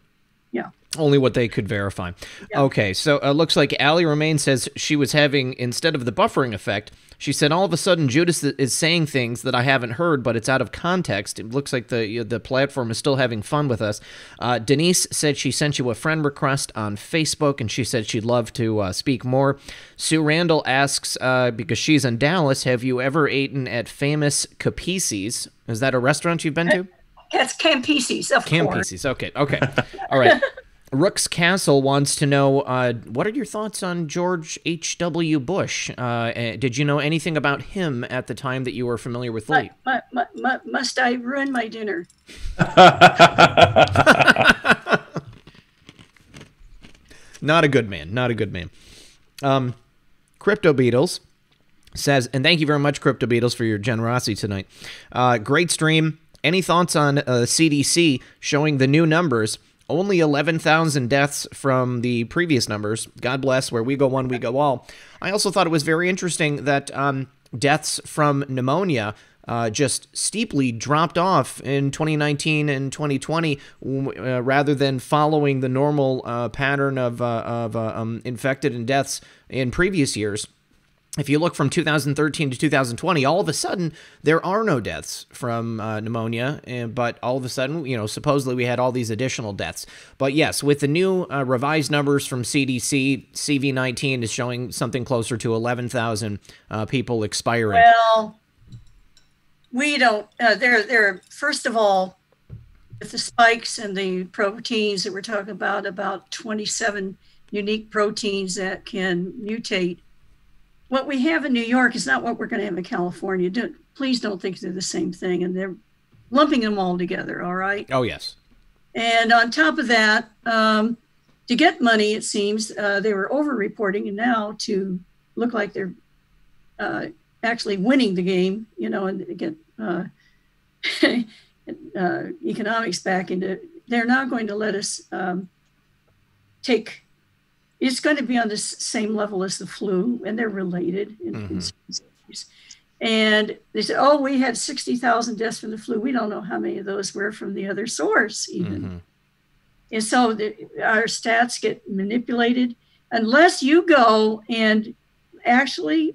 Yeah. Only what they could verify. Yeah. Okay, so it looks like Allie Romaine says she was having, instead of the buffering effect, she said, all of a sudden Judyth is saying things that I haven't heard, but it's out of context. It looks like the platform is still having fun with us. Denise said she sent you a friend request on Facebook, and she said she'd love to speak more. Sue Randall asks, because she's in Dallas, have you ever eaten at Famous Capisi's? Is that a restaurant you've been to? That's Campese's, of course. Campese's, okay. All right. Rooks Castle wants to know, what are your thoughts on George H.W. Bush? Did you know anything about him at the time that you were familiar with Lee? Must I ruin my dinner? Not a good man. Crypto Beatles says, and thank you very much, Crypto Beatles, for your generosity tonight. Great stream. Any thoughts on CDC showing the new numbers? Only 11,000 deaths from the previous numbers. God bless, where we go one, we go all. I also thought it was very interesting that deaths from pneumonia just steeply dropped off in 2019 and 2020 rather than following the normal pattern of infected and deaths in previous years. If you look from 2013 to 2020, all of a sudden, there are no deaths from pneumonia, but all of a sudden, supposedly we had all these additional deaths. But yes, with the new revised numbers from CDC, CV19 is showing something closer to 11,000 people expiring. Well, we don't, first of all, with the spikes and the proteins that we're talking about 27 unique proteins that can mutate. What we have in New York is not what we're going to have in California. Please don't think they're the same thing. And they're lumping them all together, all right? Oh, yes. And on top of that, to get money, it seems, they were over-reporting. And now to look like they're actually winning the game, and get economics back into, they're now going to let us take... It's going to be on the same level as the flu, and they're related. In and they said, oh, we had 60,000 deaths from the flu. We don't know how many of those were from the other source even. Mm-hmm. And so our stats get manipulated unless you go and actually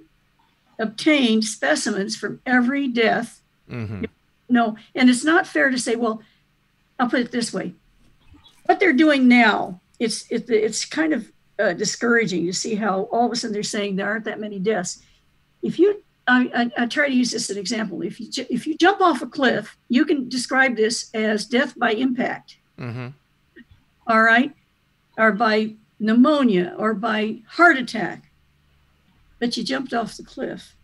obtain specimens from every death. Mm-hmm. No, and it's not fair to say, well, I'll put it this way. What they're doing now, it's kind of discouraging to see how all of a sudden they're saying there aren't that many deaths. If you, I try to use this as an example. If you jump off a cliff, you can describe this as death by impact. Mm-hmm. All right, or by pneumonia, or by heart attack. but you jumped off the cliff.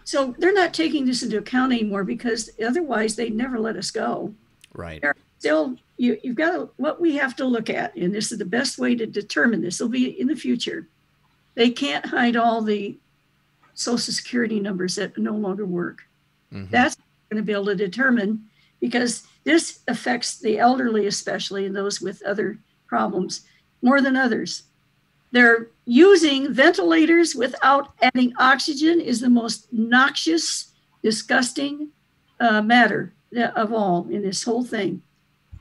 So they're not taking this into account anymore, because otherwise they'd never let us go. Right. Still, you've got to, what we have to look at, and this is the best way to determine this, will be in the future. They can't hide all the Social Security numbers that no longer work. That's going to be able to determine, because this affects the elderly, especially, and those with other problems more than others. They're using ventilators without adding oxygen is the most noxious, disgusting matter of all in this whole thing.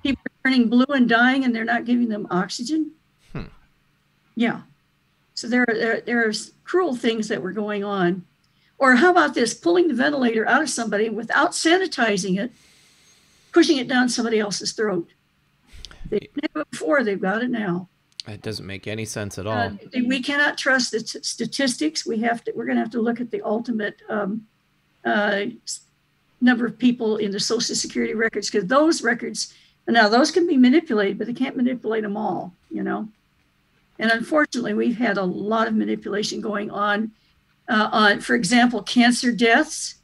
People are turning blue and dying, and they're not giving them oxygen. Yeah. So there's cruel things that were going on. Or how about this, pulling the ventilator out of somebody without sanitizing it, pushing it down somebody else's throat. They didn't have it before, they've got it now. It doesn't make any sense at all. We cannot trust the statistics. We're going to have to look at the ultimate number of people in the Social Security records, because those records, now those can be manipulated, but they can't manipulate them all, you know. And unfortunately, we've had a lot of manipulation going on, for example, cancer deaths.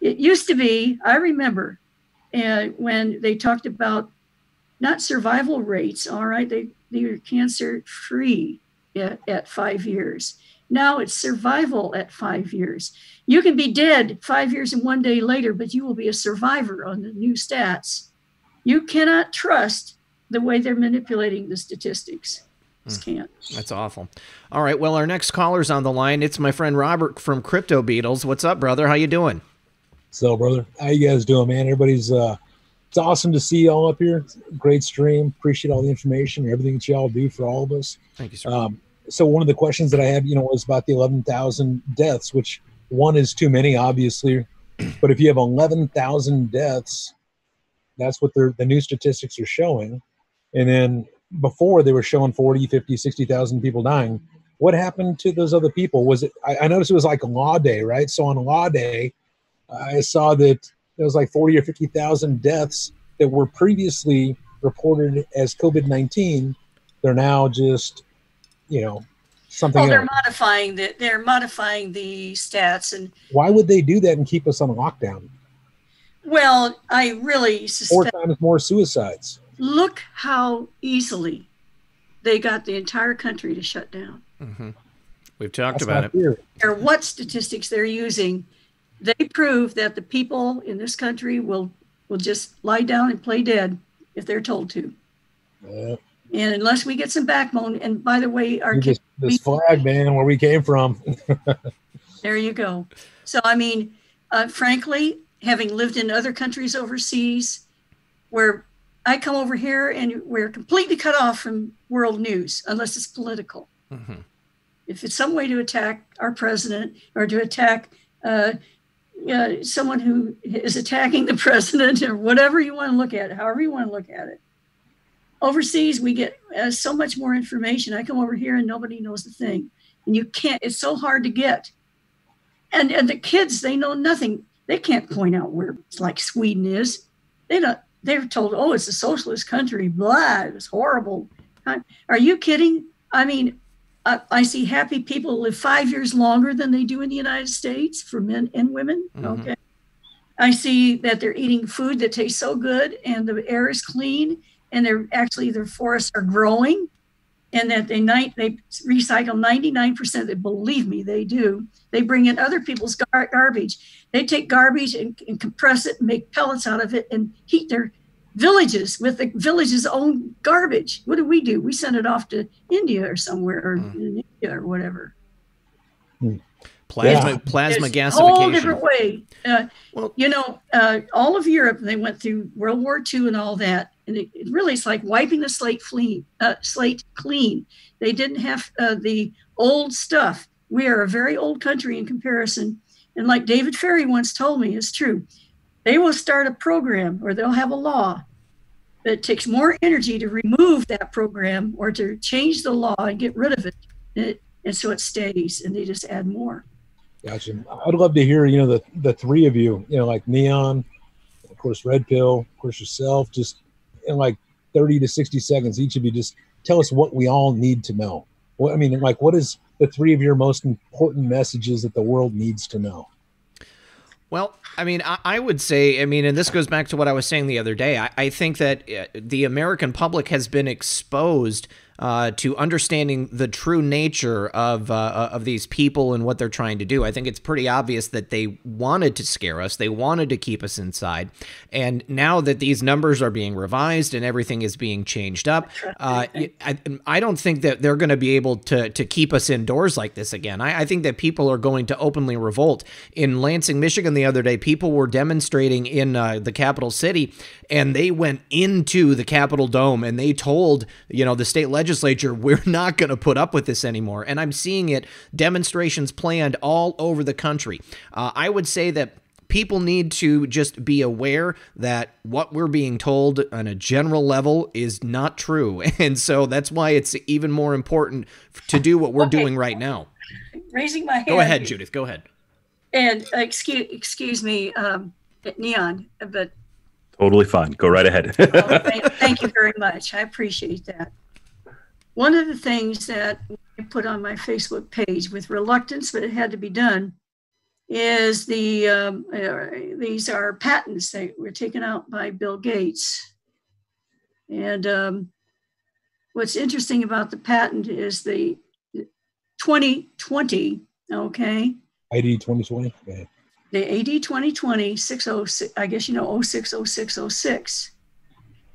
It used to be, I remember, when they talked about not survival rates, all right, they were cancer free at 5 years. Now it's survival at 5 years. You can be dead 5 years and 1 day later, but you will be a survivor on the new stats. You cannot trust the way they're manipulating the statistics. Just can't. That's awful. All right, well, our next caller's on the line. It's my friend Robert from Crypto Beatles. What's up, brother? How you doing? So, brother, how you guys doing, man? Everybody's it's awesome to see y'all up here. Great stream. Appreciate all the information and everything that y'all do for all of us. Thank you, sir. So one of the questions that I have, was about the 11,000 deaths, which one is too many, obviously. But if you have 11,000 deaths, that's what the new statistics are showing. And then before they were showing 40, 50, 60,000 people dying. What happened to those other people? Was it, I noticed it was like a law day, right? So on law day, I saw that there was like 40 or 50,000 deaths that were previously reported as COVID-19. They're now just, something else. They're modifying the stats. And why would they do that and keep us on lockdown? Well, I really suspect 4 times more suicides. Look how easily they got the entire country to shut down. We've talked about it. Or what statistics they're using. They prove that the people in this country will just lie down and play dead if they're told to. Yeah. And unless we get some backbone, and by the way, our kids, this flag, man, where we came from. There you go. So, I mean, frankly, having lived in other countries overseas, where I come over here and we're completely cut off from world news, unless it's political. If it's some way to attack our president or to attack someone who is attacking the president, or whatever you want to look at it, however you want to look at it. Overseas, we get so much more information. I come over here and nobody knows the thing. And you can't, it's so hard to get. And the kids, they know nothing. They can't point out where it's like Sweden is. They're told, oh, it's a socialist country, blah, it's horrible. Are you kidding? I mean, I see happy people live 5 years longer than they do in the United States for men and women. Okay. I see that they're eating food that tastes so good and the air is clean, and their forests are growing, and that they recycle 99% of it. Believe me, they do. They bring in other people's garbage. They take garbage and compress it and make pellets out of it and heat their villages with the village's own garbage. What do? We send it off to India or somewhere, or in India or whatever. Plasma gasification. A whole different way. All of Europe, they went through World War II and all that, and it really is like wiping the slate clean. They didn't have the old stuff. We are a very old country in comparison. And like David Ferrie once told me, it's true. They will start a program, or they'll have a law that takes more energy to remove that program or to change the law and get rid of it. And so it stays, and they just add more. Gotcha. I'd love to hear, the three of you, like Neon, of course, Red Pill, of course, yourself, just in like 30 to 60 seconds, each of you just tell us what we all need to know. What is the three of your most important messages that the world needs to know? Well, I mean, I would say, and this goes back to what I was saying the other day. I think that the American public has been exposed to understanding the true nature of these people and what they're trying to do. I think it's pretty obvious that they wanted to scare us. They wanted to keep us inside. And now that these numbers are being revised and everything is being changed up, I don't think that they're going to be able to keep us indoors like this again. I think that people are going to openly revolt. In Lansing, Michigan the other day, people were demonstrating in the capital city, and they went into the Capitol Dome and they told, the state legislature, we're not going to put up with this anymore. And I'm seeing it, demonstrations planned all over the country. I would say that people need to just be aware that what we're being told on a general level is not true. And so that's why it's even more important to do what we're doing right now. Raising my hand. Go ahead, Judyth. Go ahead. And excuse me, Neon, but totally fine. Go right ahead. Thank you very much. I appreciate that. One of the things that I put on my Facebook page with reluctance, but it had to be done, is these are patents that were taken out by Bill Gates. And what's interesting about the patent is the 2020, okay? ID 2020? Okay. The AD 2020 606, I guess 060606.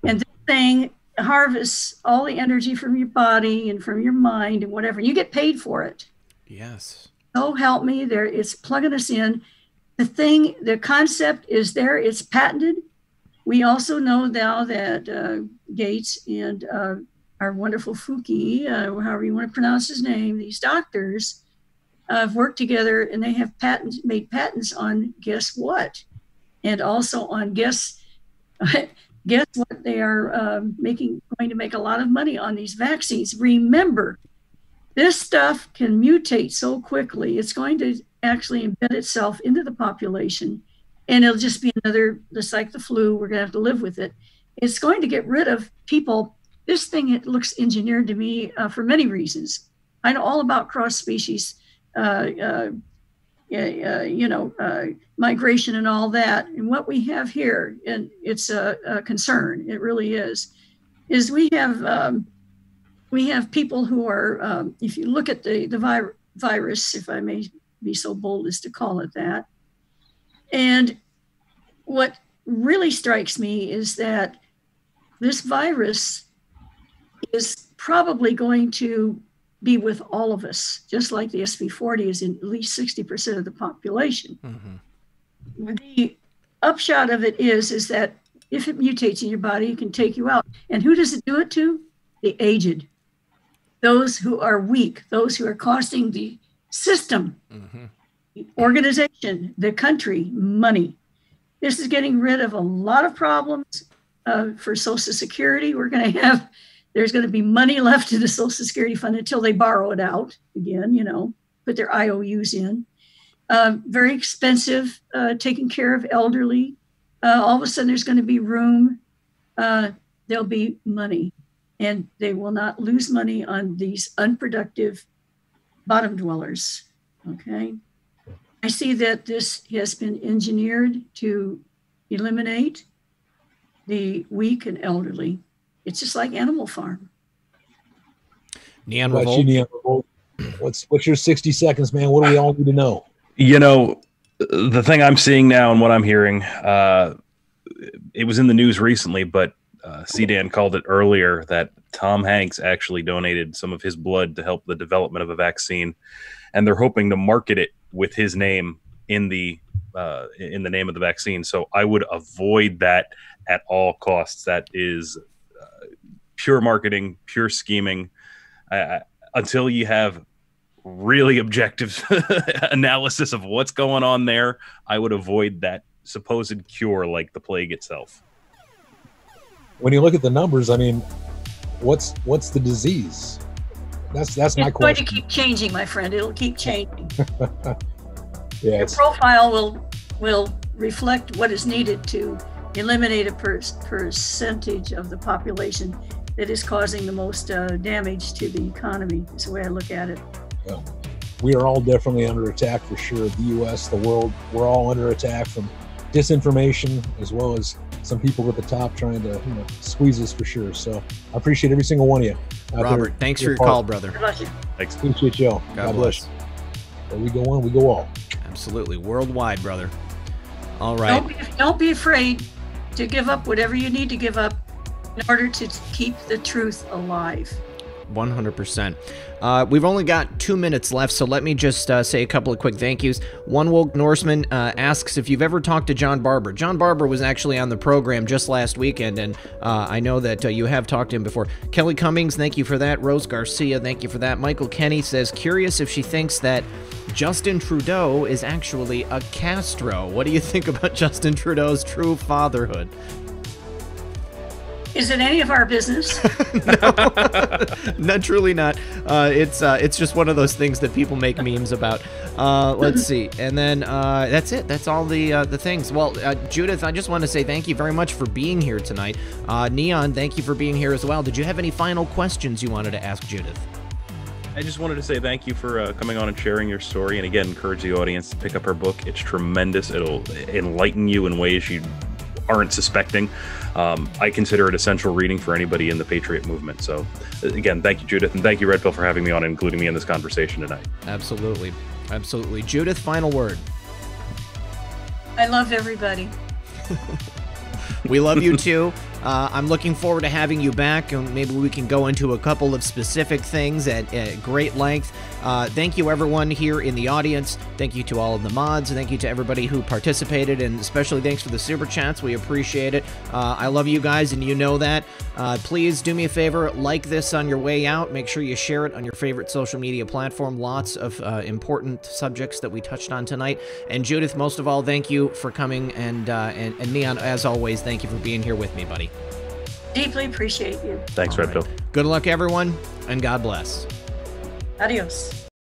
And this thing harvests all the energy from your body and from your mind and whatever. You get paid for it. Yes. So help me, it's plugging us in. The concept is there, it's patented. We also know now that Gates and our wonderful Fuki, however you want to pronounce his name, these doctors have worked together, and they have made patents on guess what? And also on guess what they are going to make a lot of money on these vaccines. Remember, this stuff can mutate so quickly. It's going to actually embed itself into the population, and it'll just be another, just like the flu, we're going to have to live with it. It's going to get rid of people. This thing, it looks engineered to me for many reasons. I know all about cross-species, migration and all that. And what we have here, and it's a concern, it really is we have people who are, if you look at the virus, if I may be so bold as to call it that. And what really strikes me is that this virus is probably going to be with all of us, just like the SV40 is in at least 60% of the population. Mm-hmm. The upshot of it is that if it mutates in your body, it can take you out. And who does it do it to? The aged. Those who are weak, those who are costing the system, mm-hmm. the organization, the country, money. This is getting rid of a lot of problems for Social Security. There's going to be money left in the Social Security fund until they borrow it out again, put their IOUs in. Very expensive, taking care of elderly. All of a sudden there's going to be room. There'll be money. And they will not lose money on these unproductive bottom dwellers, okay? I see that this has been engineered to eliminate the weak and elderly. It's just like Animal Farm. Neon Revolt. What's your 60 seconds, man? What do we all need to know? The thing I'm seeing now and what I'm hearing, it was in the news recently, but C-Dan called it earlier that Tom Hanks actually donated some of his blood to help the development of a vaccine, and they're hoping to market it with his name in the name of the vaccine. So I would avoid that at all costs. That is pure marketing, pure scheming. Until you have really objective analysis of what's going on there, I would avoid that supposed cure like the plague itself. When you look at the numbers, I mean, what's the disease? That's my question. It's going to keep changing, my friend. It'll keep changing. Yeah, your profile will reflect what is needed to eliminate a percentage of the population that is causing the most damage to the economy. Is the way I look at it. We are all definitely under attack for sure. The U.S., the world, we're all under attack from disinformation, as well as some people at the top trying to squeeze us for sure. So I appreciate every single one of you. Robert, thanks for your call, brother. Thanks. Appreciate y'all. God bless. Where we go on, we go all. Absolutely. Worldwide, brother. All right. Don't be afraid to give up whatever you need to give up in order to keep the truth alive. 100%. We've only got 2 minutes left, so let me just say a couple of quick thank yous. One Woke Norseman asks if you've ever talked to John Barber. John Barber was actually on the program just last weekend, and I know that you have talked to him before. Kelly Cummings, thank you for that. Rose Garcia, thank you for that. Michael Kenny says, curious if she thinks that Justin Trudeau is actually a Castro. What do you think about Justin Trudeau's true fatherhood? Is it any of our business? No, truly not. It's just one of those things that people make memes about. Let's see, and then that's it. That's all the things. Well, Judyth, I just want to say thank you very much for being here tonight. Neon, thank you for being here as well. Did you have any final questions you wanted to ask Judyth? I just wanted to say thank you for coming on and sharing your story, and again, encourage the audience to pick up her book. It's tremendous. It'll enlighten you in ways you aren't suspecting. I consider it essential reading for anybody in the Patriot movement. So again, thank you, Judyth, and thank you, Red Pill, for having me on and including me in this conversation tonight. Absolutely. Absolutely. Judyth, final word. I love everybody. We love you too. I'm looking forward to having you back, and maybe we can go into a couple of specific things at great length. Thank you, everyone here in the audience. Thank you to all of the mods, and thank you to everybody who participated, and especially thanks for the super chats. We appreciate it. I love you guys, and you know that. Please do me a favor, like this on your way out. Make sure you share it on your favorite social media platform. Lots of important subjects that we touched on tonight. And Judyth, most of all, thank you for coming, and Neon, as always, thank you for being here with me, buddy. Deeply appreciate you. Thanks, Red Pill. Good luck, everyone, and God bless. Adios.